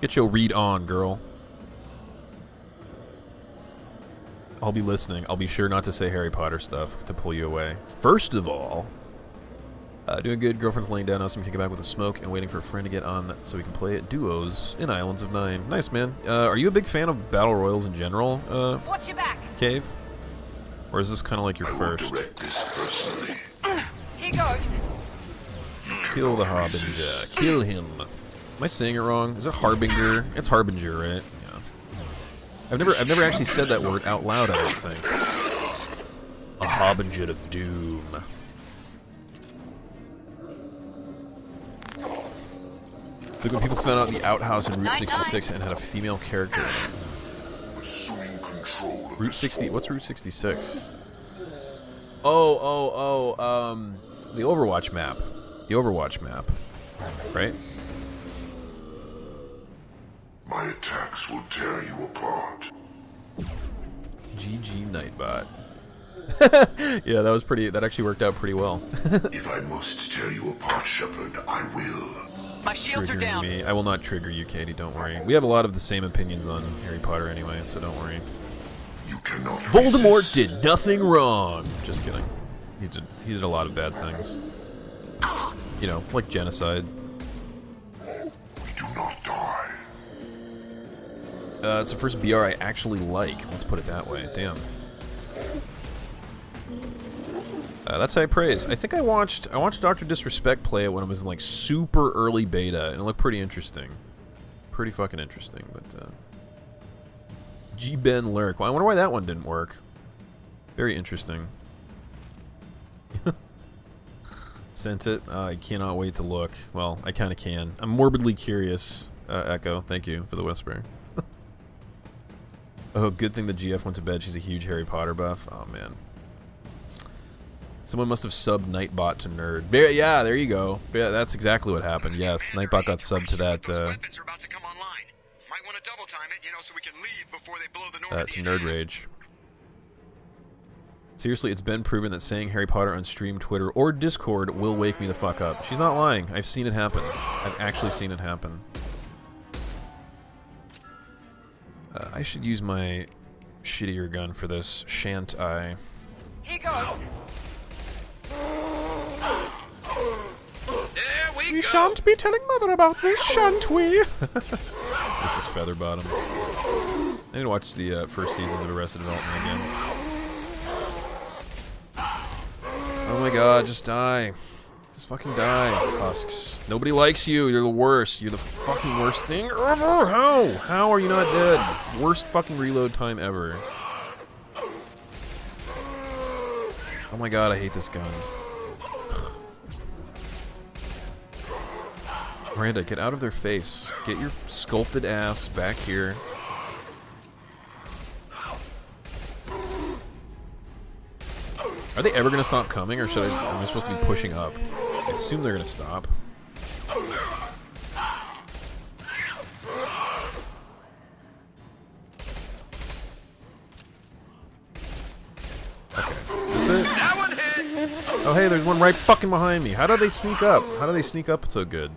A: Get your read on, girl. I'll be listening. I'll be sure not to say Harry Potter stuff to pull you away. First of all, doing good. Girlfriend's laying down. I'm kicking back with a smoke and waiting for a friend to get on so we can play it duos in Islands of Nine. Nice, man. Are you a big fan of battle royals in general,
M: Watch your back.
A: Cave? Or is this kind of like your first?
M: Here goes.
A: Kill the Harbinger. Kill him. Am I saying it wrong? Is it Harbinger? It's Harbinger, right? Yeah. I've never actually said that word out loud, I don't think. A Harbinger of Doom. It's like when people found out the outhouse in Route 66 and had a female character in it.
I: Assuming control of
A: Route 60. What's Route 66? Oh, the Overwatch map. The Overwatch map. Right?
I: My attacks will tear you apart.
A: GG Nightbot. Yeah, that was pretty. That actually worked out pretty well.
I: If I must tear you apart, Shepard, I will.
M: My shields are down.
A: Me. I will not trigger you, Katie. Don't worry. We have a lot of the same opinions on Harry Potter anyway, so don't worry.
I: You cannot
A: Voldemort
I: resist.
A: did nothing wrong. Just kidding. He did a lot of bad things. You know, like genocide.
I: We do not die.
A: It's the first BR I actually like. Let's put it that way. Damn. That's high praise. I think I watched Dr. Disrespect play it when it was in like super early beta, and it looked pretty interesting. Pretty fucking interesting, but G. Ben Lurk. Well, I wonder why that one didn't work. Very interesting. Sent it. I cannot wait to look. Well, I kind of can. I'm morbidly curious. Echo, thank you for the whisper. Oh, good thing the GF went to bed. She's a huge Harry Potter buff. Oh, man. Someone must have subbed Nightbot to Nerd. Yeah, there you go. Yeah, that's exactly what happened. Yes, Nightbot got subbed to that, to Nerd Rage. Seriously, it's been proven that saying Harry Potter on stream, Twitter, or Discord will wake me the fuck up. She's not lying. I've seen it happen. I've actually seen it happen. I should use my shittier gun for this, shan't I?
M: Here goes.
L: There we
A: We
L: go.
A: shan't be telling Mother about this, shan't we? This is Featherbottom. I need to watch the first seasons of Arrested Development again. Oh my god, just die. Just fucking die, Husks. Nobody likes you. You're the worst. You're the fucking worst thing ever. How? How are you not dead? Worst fucking reload time ever. Oh my god, I hate this gun. Miranda, get out of their face. Get your sculpted ass back here. Are they ever gonna stop coming, or am I supposed to be pushing up? I assume they're gonna stop. Okay. Is it?
L: That one hit.
A: Oh hey, there's one right fucking behind me. How do they sneak up? How do they sneak up so good?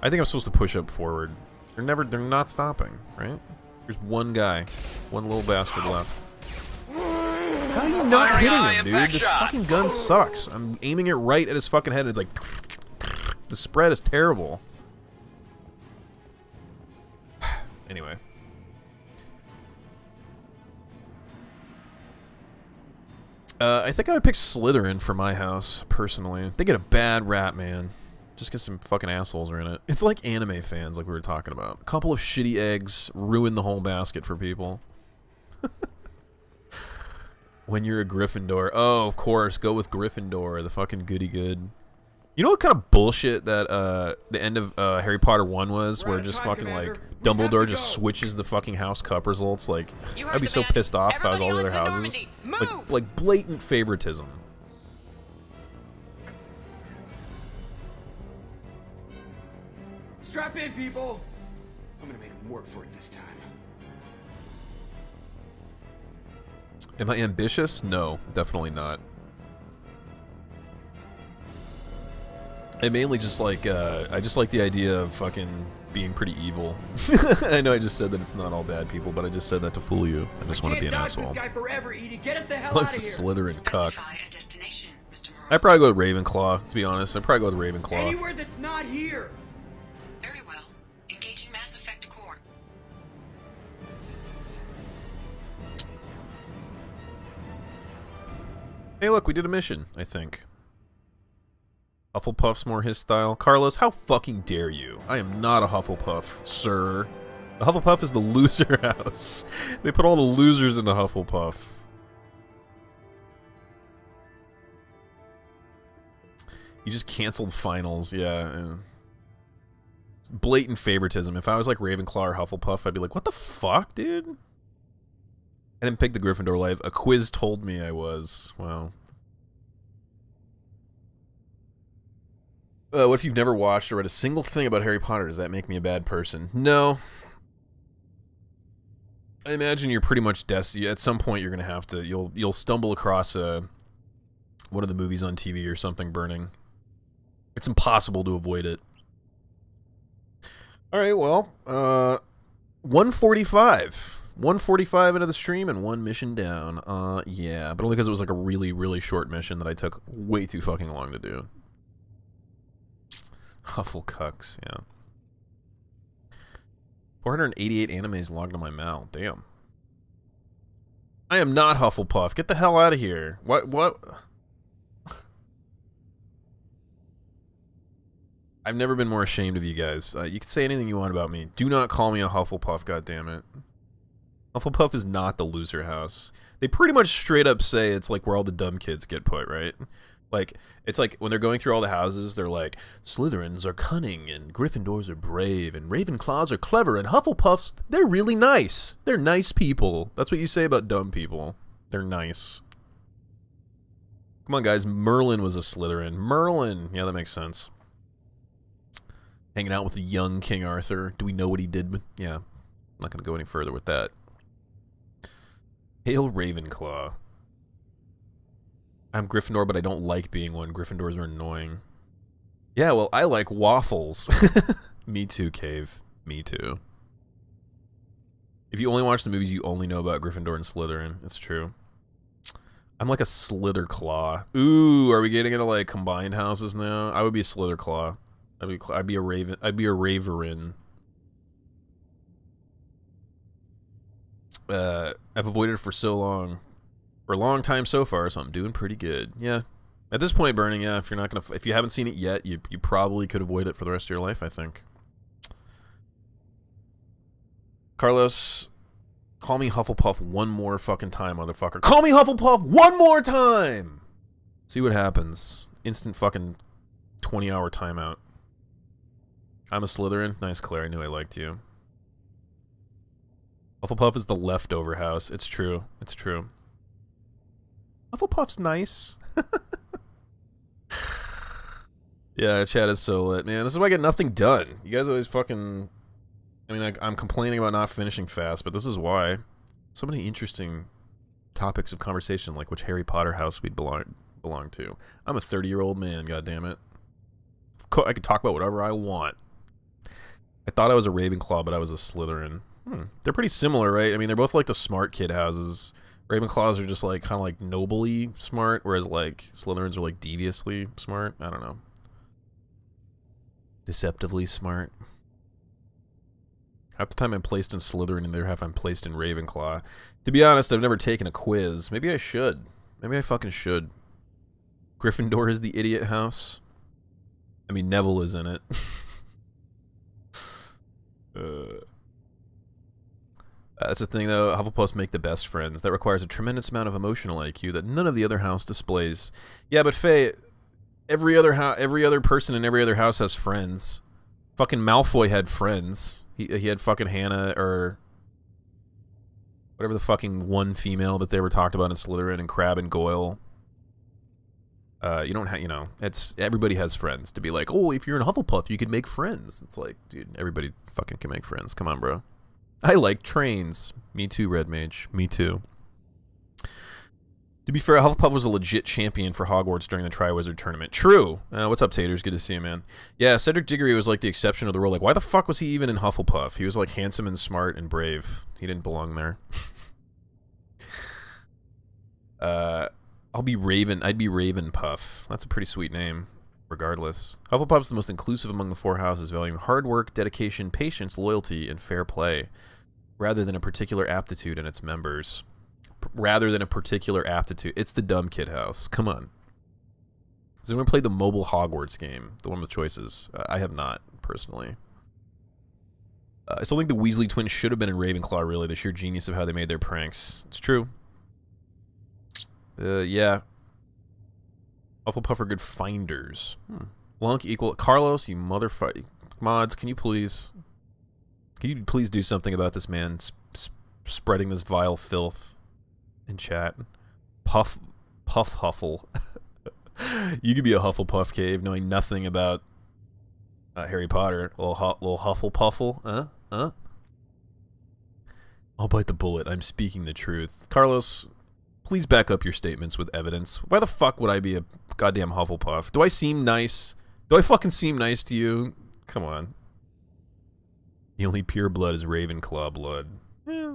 A: I think I'm supposed to push up forward. They're not stopping, right? There's one guy. One little bastard left. How are you not hitting him, dude? This fucking gun sucks. I'm aiming it right at his fucking head, and it's like... The spread is terrible. Anyway. I think I would pick Slytherin for my house, personally. They get a bad rap, man. Just because some fucking assholes are in it. It's like anime fans, like we were talking about. A couple of shitty eggs ruin the whole basket for people. When you're a Gryffindor. Oh, of course. Go with Gryffindor, the fucking goody-good. You know what kind of bullshit that the end of Harry Potter 1 was? Where just fucking, like, Dumbledore just switches the fucking House Cup results? Like, I'd be so pissed off if I was all the other houses. Like blatant favoritism.
F: Strap in, people! I'm gonna make them work for it this time.
A: Am I ambitious? No, definitely not. I mainly just like, I just like the idea of fucking being pretty evil. I know I just said that it's not all bad people, but I just said that to fool you. I just want to be an asshole.
F: This guy forever, Edie. Get us the hell
A: Let's
F: out of here.
A: Slytherin cuck. I'd probably go with Ravenclaw, to be honest. I'd probably go with Ravenclaw.
F: Anywhere that's not here.
G: Very well. Engaging Mass Effect core.
A: Hey, look, we did a mission, I think. Hufflepuff's more his style. Carlos, how fucking dare you? I am not a Hufflepuff, sir. The Hufflepuff is the loser house. They put all the losers into Hufflepuff. You just canceled finals, yeah. It's blatant favoritism. If I was like Ravenclaw or Hufflepuff, I'd be like, what the fuck, dude? I didn't pick the Gryffindor life. A quiz told me I was. Wow. What if you've never watched or read a single thing about Harry Potter? Does that make me a bad person? No. I imagine you're pretty much destined. At some point, you're gonna have to. You'll stumble across one of the movies on TV or something burning. It's impossible to avoid it. All right. Well, 145. 145 into the stream and one mission down. Yeah, but only because it was like a really, really short mission that I took way too fucking long to do. Hufflecucks, yeah. 488 animes logged on my Mal. Damn. I am not Hufflepuff. Get the hell out of here. What? I've never been more ashamed of you guys. You can say anything you want about me. Do not call me a Hufflepuff, goddammit. Hufflepuff is not the loser house. They pretty much straight up say it's like where all the dumb kids get put, right? Like, it's like when they're going through all the houses, they're like, Slytherins are cunning, and Gryffindors are brave, and Ravenclaws are clever, and Hufflepuffs, they're really nice. They're nice people. That's what you say about dumb people. They're nice. Come on, guys. Merlin was a Slytherin. Merlin! Yeah, that makes sense. Hanging out with the young King Arthur. Do we know what he did? Yeah. I'm not going to go any further with that. Hail Ravenclaw. I'm Gryffindor, but I don't like being one. Gryffindors are annoying. Yeah, well, I like waffles. Me too, Cave. Me too. If you only watch the movies, you only know about Gryffindor and Slytherin. It's true. I'm like a Slitherclaw. Ooh, are we getting into like combined houses now? I would be a Slitherclaw. I'd be a Raven. I'd be a Raverin. I've avoided it for so long. For a long time so far, so I'm doing pretty good. Yeah. At this point, Burning, yeah, if you haven't seen it yet, you probably could avoid it for the rest of your life, I think. Carlos, call me Hufflepuff one more fucking time, motherfucker. Call me Hufflepuff one more time! See what happens. Instant fucking 20-hour timeout. I'm a Slytherin. Nice, Claire. I knew I liked you. Hufflepuff is the leftover house. It's true. It's true. Hufflepuff's nice. Yeah, chat is so lit. Man, this is why I get nothing done. You guys always fucking... I mean, like, I'm complaining about not finishing fast, but this is why. So many interesting topics of conversation, like which Harry Potter house we'd belong to. I'm a 30-year-old man, goddammit. I could talk about whatever I want. I thought I was a Ravenclaw, but I was a Slytherin. They're pretty similar, right? I mean, they're both like the smart kid houses. Ravenclaws are just like kind of like nobly smart, whereas like Slytherins are like deviously smart. I don't know. Deceptively smart. Half the time I'm placed in Slytherin, and the other half I'm placed in Ravenclaw. To be honest, I've never taken a quiz. Maybe I should. Maybe I fucking should. Gryffindor is the idiot house. I mean, Neville is in it. That's the thing, though. Hufflepuffs make the best friends. That requires a tremendous amount of emotional IQ that none of the other house displays. Yeah, but Faye, every other person in every other house has friends. Fucking Malfoy had friends. He had fucking Hannah, or whatever the fucking one female that they were talked about in Slytherin, and Crabbe and Goyle. You don't have, you know, it's, everybody has friends. To be like, oh, if you're in Hufflepuff, you can make friends. It's like, dude, everybody fucking can make friends. Come on, bro. I like trains. Me too, Red Mage. Me too. To be fair, Hufflepuff was a legit champion for Hogwarts during the Triwizard Tournament. True. What's up, Taters? Good to see you, man. Yeah, Cedric Diggory was like the exception of the rule. Like, why the fuck was he even in Hufflepuff? He was like handsome and smart and brave. He didn't belong there. I'd be Ravenpuff. That's a pretty sweet name, regardless. Hufflepuff's the most inclusive among the four houses, valuing hard work, dedication, patience, loyalty, and fair play, rather than a particular aptitude in its members. It's the dumb kid house. Come on. Has anyone played the mobile Hogwarts game? The one with choices? I have not, personally. I still think the Weasley twins should have been in Ravenclaw, really. The sheer genius of how they made their pranks. It's true. Yeah. Hufflepuff are good finders. Lunk equal... Carlos, you motherfucker. Mods, can you please do something about this man spreading this vile filth in chat? Puff Huffle. You could be a Hufflepuff cave knowing nothing about Harry Potter. Little Hufflepuffle. I'll bite the bullet. I'm speaking the truth. Carlos, please back up your statements with evidence. Why the fuck would I be a goddamn Hufflepuff? Do I seem nice? Do I fucking seem nice to you? Come on. The only pure blood is Ravenclaw blood. Yeah.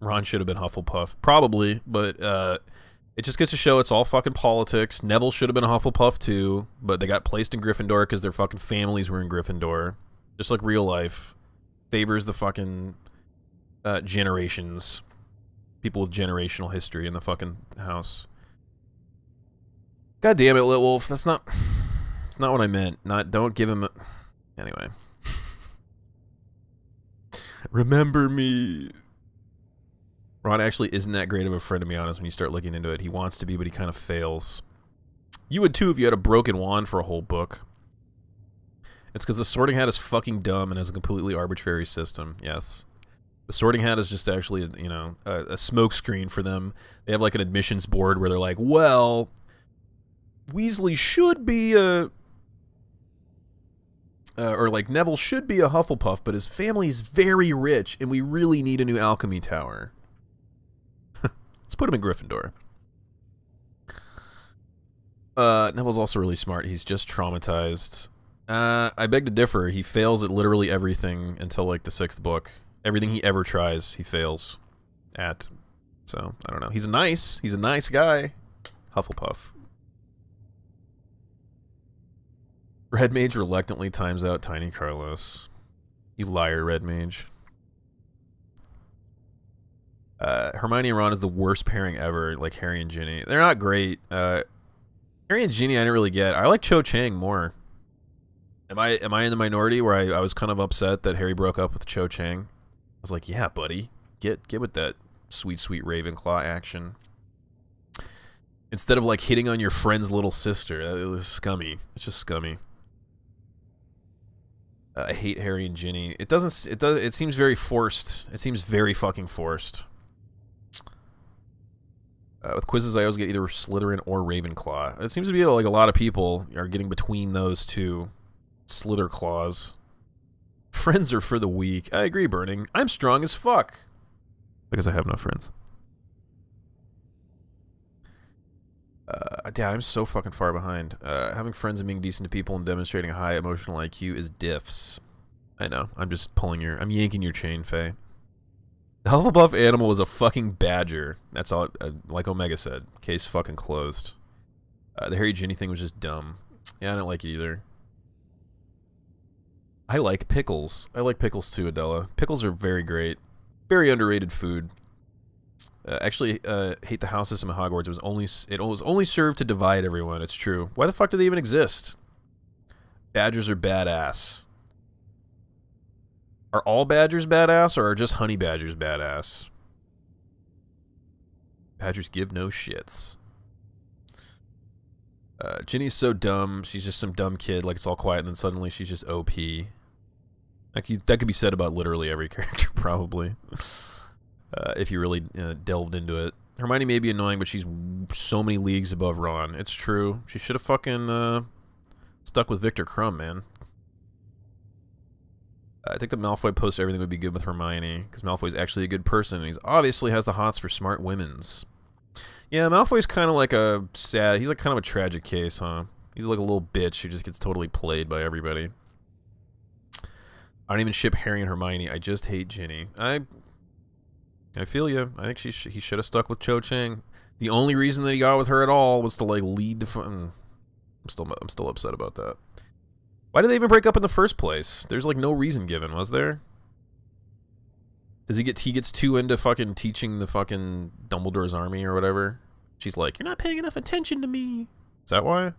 A: Ron should have been Hufflepuff. Probably, but it just gets to show it's all fucking politics. Neville should have been a Hufflepuff too, but they got placed in Gryffindor because their fucking families were in Gryffindor. Just like real life. Favors the fucking generations. People with generational history in the fucking house. God damn it, Litwolf. That's not what I meant. Don't give him a... Anyway. Remember me. Ron actually isn't that great of a friend, to be honest, when you start looking into it. He wants to be, but he kind of fails. You would too if you had a broken wand for a whole book. It's because the Sorting Hat is fucking dumb and has a completely arbitrary system. Yes. The Sorting Hat is just actually, you know, a smoke screen for them. They have like an admissions board where they're like, well, Weasley should be a... or like Neville should be a Hufflepuff, but his family is very rich and we really need a new alchemy tower. Let's put him in Gryffindor. Neville's also really smart. He's just traumatized. I beg to differ. He fails at literally everything until like the 6th book. Everything he ever tries, he fails at. So, I don't know. He's a nice guy. Hufflepuff. Red Mage reluctantly times out Tiny Carlos. You liar, Red Mage. Hermione and Ron is the worst pairing ever, like Harry and Ginny. They're not great. Harry and Ginny I didn't really get. I like Cho Chang more. Am I in the minority where I was kind of upset that Harry broke up with Cho Chang? I was like, yeah, buddy. Get with that sweet, sweet Ravenclaw action. Instead of like hitting on your friend's little sister. It was scummy. It's just scummy. I hate Harry and Ginny. It seems very forced. It seems very fucking forced. With quizzes, I always get either Slytherin or Ravenclaw. It seems to be like a lot of people are getting between those two Slitherclaws. Friends are for the weak. I agree, Burning. I'm strong as fuck. Because I have no friends. Dad, I'm so fucking far behind. Having friends and being decent to people and demonstrating a high emotional IQ is diffs. I know. I'm just I'm yanking your chain, Faye. The Hufflepuff animal was a fucking badger. That's all, like Omega said. Case fucking closed. The Harry Ginny thing was just dumb. Yeah, I don't like it either. I like pickles. I like pickles too, Adela. Pickles are very great. Very underrated food. Actually, hate the house system at Hogwarts. It was only served to divide everyone. It's true. Why the fuck do they even exist? Badgers are badass. Are all badgers badass, or are just honey badgers badass? Badgers give no shits. Ginny's so dumb. She's just some dumb kid. Like, it's all quiet, and then suddenly she's just OP. That could be said about literally every character, probably. If you really delved into it. Hermione may be annoying, but she's so many leagues above Ron. It's true. She should have fucking stuck with Victor Crumb, man. I think that Malfoy post everything would be good with Hermione, because Malfoy's actually a good person, and he's obviously has the hots for smart women's. Yeah, Malfoy's kind of like a sad... He's like kind of a tragic case, huh? He's like a little bitch who just gets totally played by everybody. I don't even ship Harry and Hermione. I just hate Ginny. I feel you. I think he should have stuck with Cho Chang. The only reason that he got with her at all was to like lead to... I'm still upset about that. Why did they even break up in the first place? There's like no reason given, was there? Does he gets too into fucking teaching the fucking Dumbledore's army or whatever? She's like, you're not paying enough attention to me. Is that why?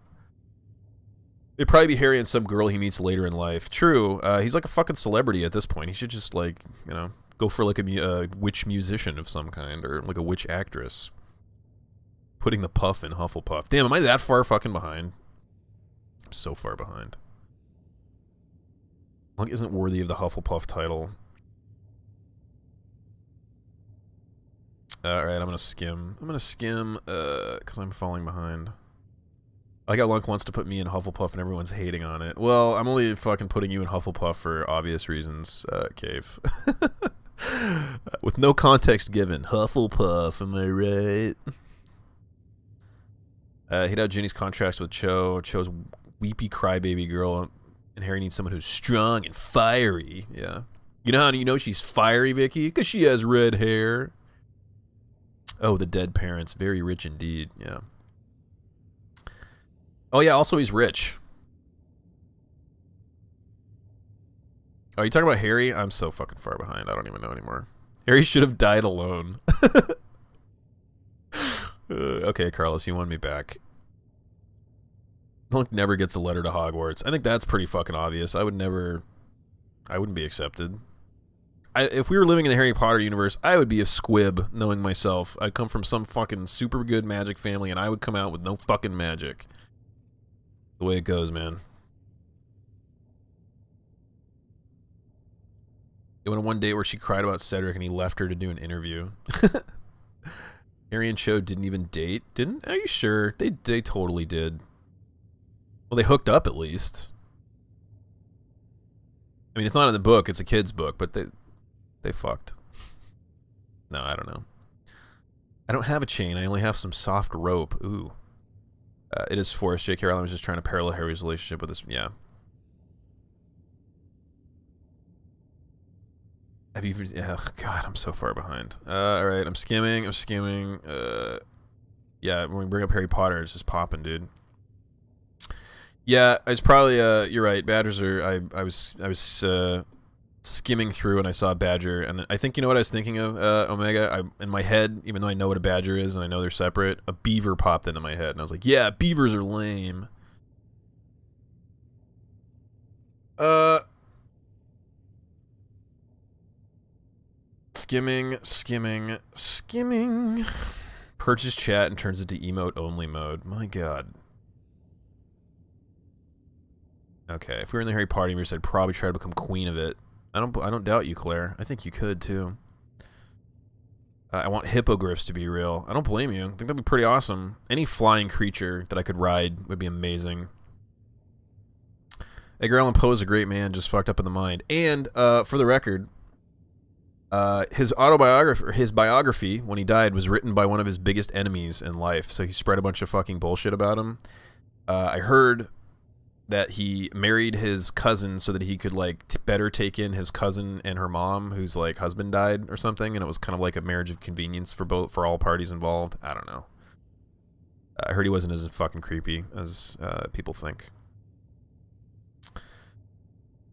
A: It'd probably be Harry and some girl he meets later in life. True. He's like a fucking celebrity at this point. He should just like, you know, go for like a witch musician of some kind, or like a witch actress. Putting the puff in Hufflepuff. Damn, am I that far fucking behind? I'm so far behind. Monk isn't worthy of the Hufflepuff title. Alright, I'm gonna skim. Because I'm falling behind. I got Lunk wants to put me in Hufflepuff and everyone's hating on it. Well, I'm only fucking putting you in Hufflepuff for obvious reasons, Cave. With no context given. Hufflepuff, am I right? Hate out Ginny's contrast with Cho. Cho's weepy crybaby girl, and Harry needs someone who's strong and fiery. Yeah. You know how you know she's fiery, Vicky? Because she has red hair. Oh, the dead parents. Very rich indeed. Yeah. Oh, yeah. Also, he's rich. Oh, you talking about Harry? I'm so fucking far behind. I don't even know anymore. Harry should have died alone. Okay, Carlos, you won me back. Monk never gets a letter to Hogwarts. I think that's pretty fucking obvious. I wouldn't be accepted. If we were living in the Harry Potter universe, I would be a squib, knowing myself. I'd come from some fucking super good magic family, and I would come out with no fucking magic. The way it goes, man. It went on one date where she cried about Cedric, and he left her to do an interview. Harry and Cho didn't even date? Didn't? Are you sure? They totally did. Well, they hooked up at least. I mean, it's not in the book. It's a kid's book, but they fucked. No, I don't know. I don't have a chain. I only have some soft rope. Ooh. It is forced. J.K. Rowling was just trying to parallel Harry's relationship with this. Yeah. Have you... Oh, God, I'm so far behind. Alright, I'm skimming. Yeah, when we bring up Harry Potter, it's just popping, dude. Yeah, it's probably, you're right. Badgers are... I was skimming through and I saw a badger, and I think, you know what I was thinking of, Omega? In my head, even though I know what a badger is and I know they're separate, a beaver popped into my head, and I was like, yeah, beavers are lame. Skimming. Purchase chat and turns into emote only mode. My God. Okay, if we were in the Harry Potter universe, I'd probably try to become queen of it. I don't doubt you, Claire. I think you could too. I want hippogriffs to be real. I don't blame you. I think that'd be pretty awesome. Any flying creature that I could ride would be amazing. Edgar Allan Poe is a great man, just fucked up in the mind. And for the record, his autobiography, or his biography, when he died, was written by one of his biggest enemies in life. So he spread a bunch of fucking bullshit about him. I heard that he married his cousin so that he could like better take in his cousin and her mom, whose like husband died or something, and it was kind of like a marriage of convenience for all parties involved. I don't know. I heard he wasn't as fucking creepy as people think.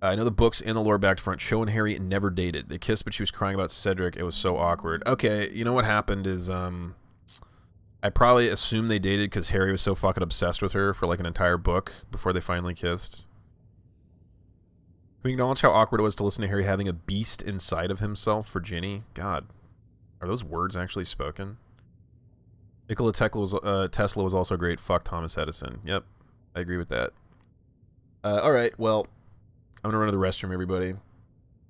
A: I know the books and the lore back to front. Cho and Harry never dated. They kissed, but she was crying about Cedric. It was so awkward. Okay, you know what happened is, I probably assumed they dated because Harry was so fucking obsessed with her for like an entire book before they finally kissed. Can we acknowledge how awkward it was to listen to Harry having a beast inside of himself for Ginny? God. Are those words actually spoken? Nikola Tesla was also great. Fuck Thomas Edison. Yep, I agree with that. Alright, well, I'm gonna run to the restroom, everybody.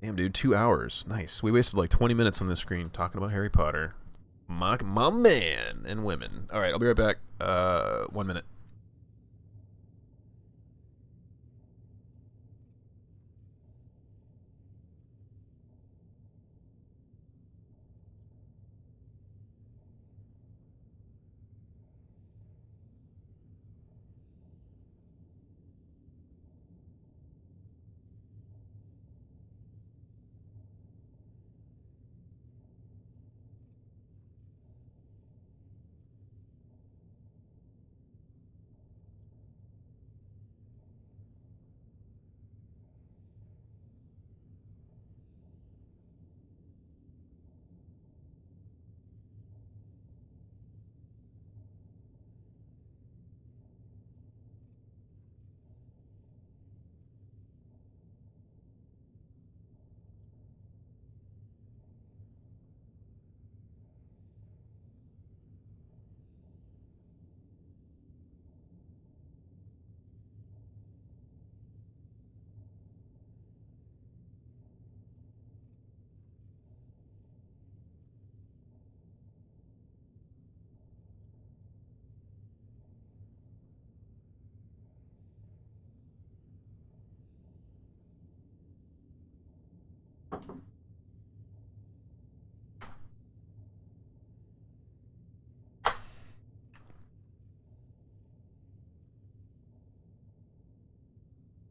A: Damn, dude, 2 hours. Nice. We wasted like 20 minutes on this screen talking about Harry Potter. My man and women. Alright, I'll be right back. 1 minute.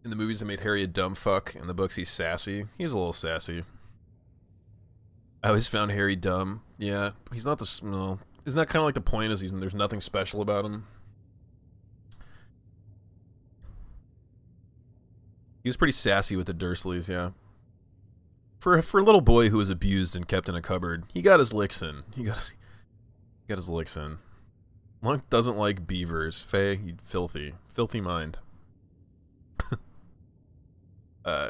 A: In the movies, they made Harry a dumb fuck. In the books, he's sassy. He's a little sassy. I always found Harry dumb. Yeah, he's not the... No. Isn't that kind of like the point, is there's nothing special about him? He was pretty sassy with the Dursleys, yeah. For a little boy who was abused and kept in a cupboard, he got his licks in. He got his licks in. Monk doesn't like beavers. Faye, you filthy. Filthy mind.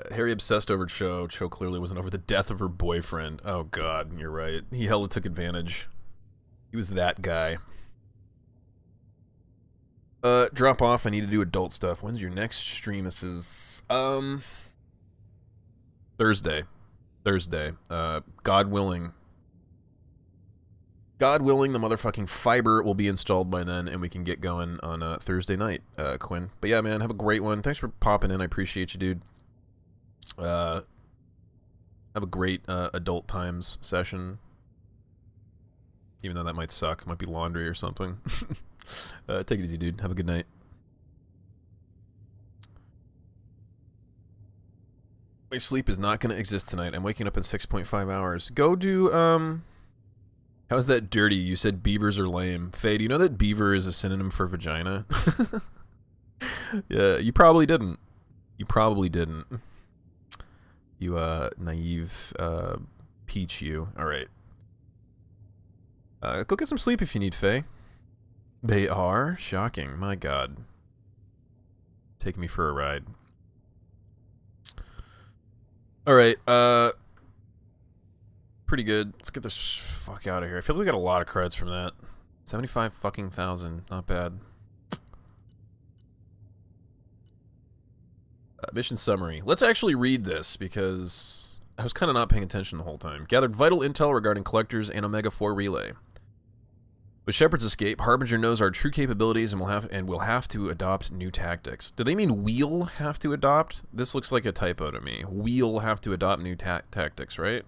A: Harry obsessed over Cho. Cho clearly wasn't over the death of her boyfriend. Oh god, you're right. He hella took advantage. He was that guy. Drop off. I need to do adult stuff. When's your next stream? This is, Thursday. God willing. God willing, the motherfucking fiber will be installed by then, and we can get going on Thursday night, Quinn. But yeah, man, have a great one. Thanks for popping in. I appreciate you, dude. Have a great adult times session. Even though that might suck. It might be laundry or something. Take it easy, dude. Have a good night. My sleep is not going to exist tonight. I'm waking up in 6.5 hours. Go do, how's that dirty? You said beavers are lame. Faye, do you know that beaver is a synonym for vagina? Yeah, you probably didn't. You probably didn't. You, naive, peach you. Alright. Go get some sleep if you need, Faye. They are? Shocking. My god. Take me for a ride. Alright, pretty good. Let's get this fuck out of here. I feel like we got a lot of creds from that. 75 fucking thousand. Not bad. Mission summary. Let's actually read this, because I was kind of not paying attention the whole time. Gathered vital intel regarding Collectors and Omega-4 Relay. With Shepard's escape, Harbinger knows our true capabilities and will have to adopt new tactics. Do they mean we'll have to adopt? This looks like a typo to me. We'll have to adopt new tactics, right?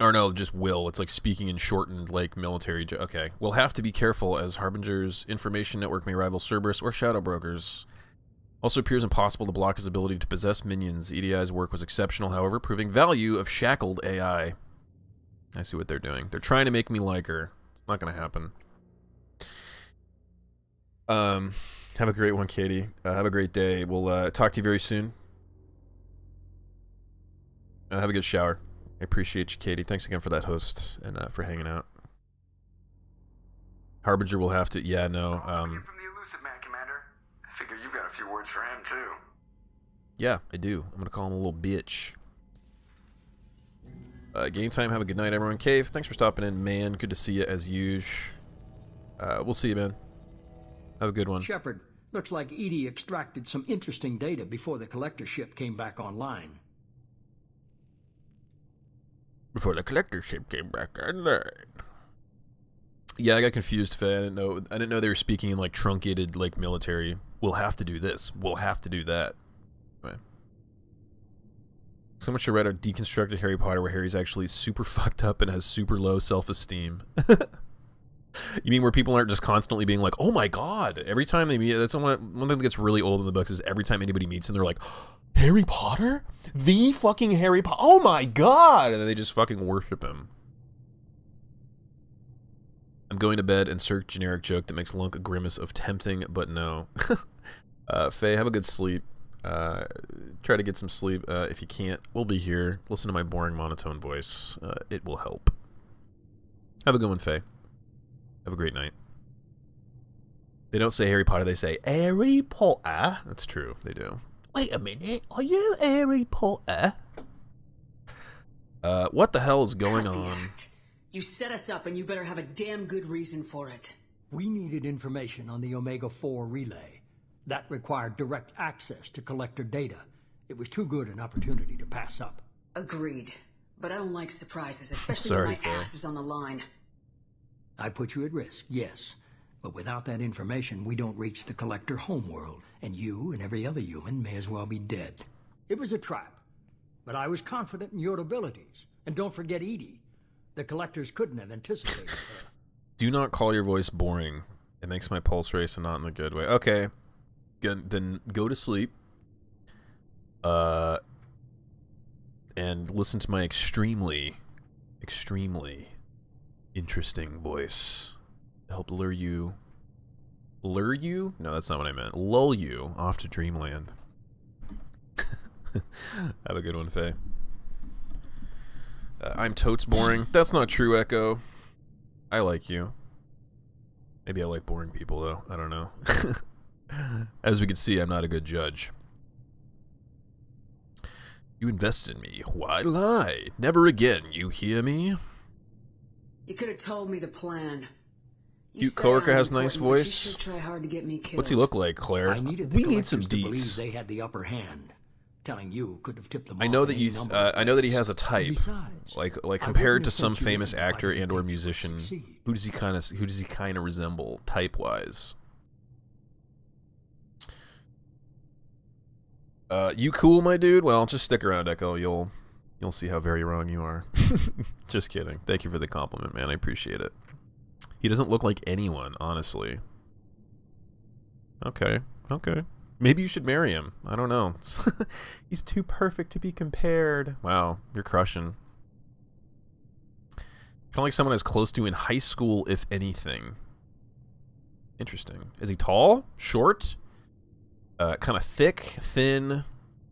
A: Or no, just will. It's like speaking in shortened, like, military... Okay. We'll have to be careful, as Harbinger's information network may rival Cerberus or Shadow Brokers. Also appears impossible to block his ability to possess minions. EDI's work was exceptional, however, proving value of shackled AI. I see what they're doing. They're trying to make me like her. It's not going to happen. Have a great one, Katie. Have a great day. We'll talk to you very soon. Have a good shower. I appreciate you, Katie. Thanks again for that host and for hanging out. Harbinger will have to... Yeah, no.
E: From the Elusive Man, Commander. I figure you've got a few words for him, too.
A: Yeah, I do. I'm going to call him a little bitch. Game time. Have a good night, everyone. Cave, thanks for stopping in, man. Good to see you as usual. We'll see you, man. Have a good one.
C: Shepard, looks like EDI extracted some interesting data before the collector ship came back online.
A: Before the collector ship came back online. Yeah, I got confused, Faye. I didn't know they were speaking in like truncated like military. We'll have to do this. We'll have to do that. Anyway. Someone should write a deconstructed Harry Potter where Harry's actually super fucked up and has super low self-esteem. You mean where people aren't just constantly being like, oh my god, every time they meet, that's one thing that gets really old in the books is every time anybody meets him, they're like, Harry Potter? The fucking Harry Potter? Oh my god! And then they just fucking worship him. I'm going to bed. Insert generic joke that makes Lunk a grimace of tempting, but no. Faye, have a good sleep. Try to get some sleep. If you can't, we'll be here. Listen to my boring monotone voice. It will help. Have a good one, Faye. Have a great night. They don't say Harry Potter, they say Harry Potter. That's true, they do. Wait a minute, are you Harry Potter? What the hell is going on?
D: You set us up and you better have a damn good reason for it.
C: We needed information on the Omega-4 relay. That required direct access to collector data. It was too good an opportunity to pass up.
D: Agreed. But I don't like surprises, especially
A: Sorry,
D: when my
A: Faye.
D: ass is on the line.
C: I put you at risk, yes. But without that information, we don't reach the collector homeworld, and you and every other human may as well be dead. It was a trap, but I was confident in your abilities. And don't forget EDI. The collectors couldn't have anticipated her.
A: Do not call your voice boring. It makes my pulse race and not in the good way. Okay. Then go to sleep. And listen to my extremely interesting voice to help lure you? No, that's not what I meant. Lull you off to dreamland. Have a good one, Faye. I'm totes boring. That's not true, Echo. I like you. Maybe I like boring people, though. I don't know. As we can see, I'm not a good judge. You invest in me. Why lie? Never again, you hear me?
D: You could have told me the plan.
A: Cute coworker has nice
D: important, but you
A: voice.
D: sure try hard to get me killed.
A: What's he look like, Claire?
C: I needed the
A: We need some
C: collectors to believe
A: deets.
C: they had the upper hand. Telling you could have tipped them
A: I
C: off
A: know
C: in
A: that
C: any
A: you.
C: number of
A: I know that he
C: ways.
A: has a type,
C: Besides,
A: like
C: I
A: compared
C: wouldn't
A: to
C: have
A: some
C: sent you
A: famous
C: in if I
A: actor
C: didn't
A: and or
C: think you would
A: musician.
C: succeed.
A: Who does he kind of resemble type wise? You cool, my dude? Well, just stick around, Echo. You'll see how very wrong you are. Just kidding. Thank you for the compliment, man. I appreciate it. He doesn't look like anyone, honestly. Okay. Maybe you should marry him. I don't know. He's too perfect to be compared. Wow, you're crushing. Kind of like someone as close to in high school, if anything. Interesting. Is he tall? Short? Kind of thick? Thin?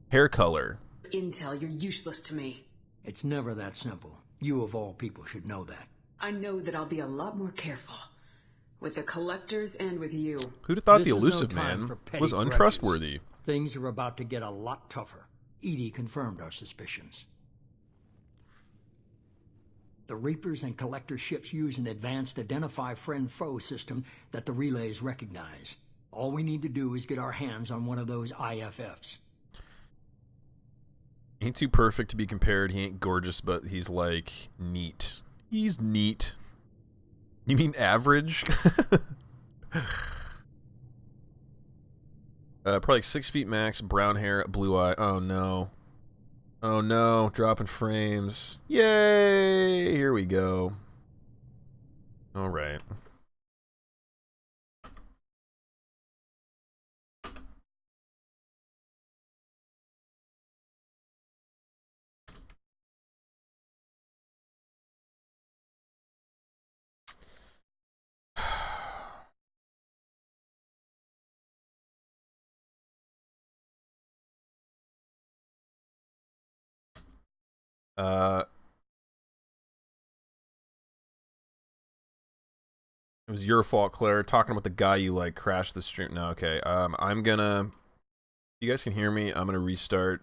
A: Hair color?
D: Intel, you're useless to me.
C: It's never that simple. You of all people should know that.
D: I know that I'll be a lot more careful. With the collectors and with you.
A: Who'd have thought
C: This
A: the
C: is no
A: elusive
C: time
A: man
C: for petty
A: was
C: grudges.
A: untrustworthy?
C: Things are about to get a lot tougher. EDI confirmed our suspicions. The Reapers and Collector ships use an advanced identify friend-foe system that the relays recognize. All we need to do is get our hands on one of those IFFs.
A: He ain't too perfect to be compared. He ain't gorgeous, but he's like neat. He's neat. You mean average? Probably like 6 feet max, brown hair, blue eye. Oh no. Oh no, dropping frames. Yay! Here we go. Alright. It was your fault, Claire. Talking about the guy you like crashed the stream. No, okay. I'm gonna... You guys can hear me. I'm gonna restart.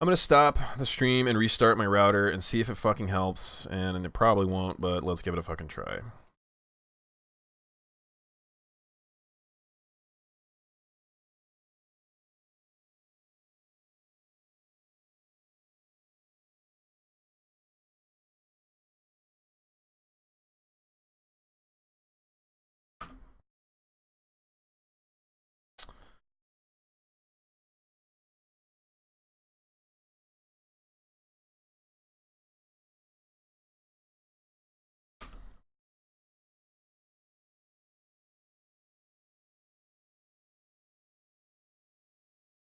A: I'm gonna stop the stream and restart my router and see if it fucking helps. And it probably won't, but let's give it a fucking try.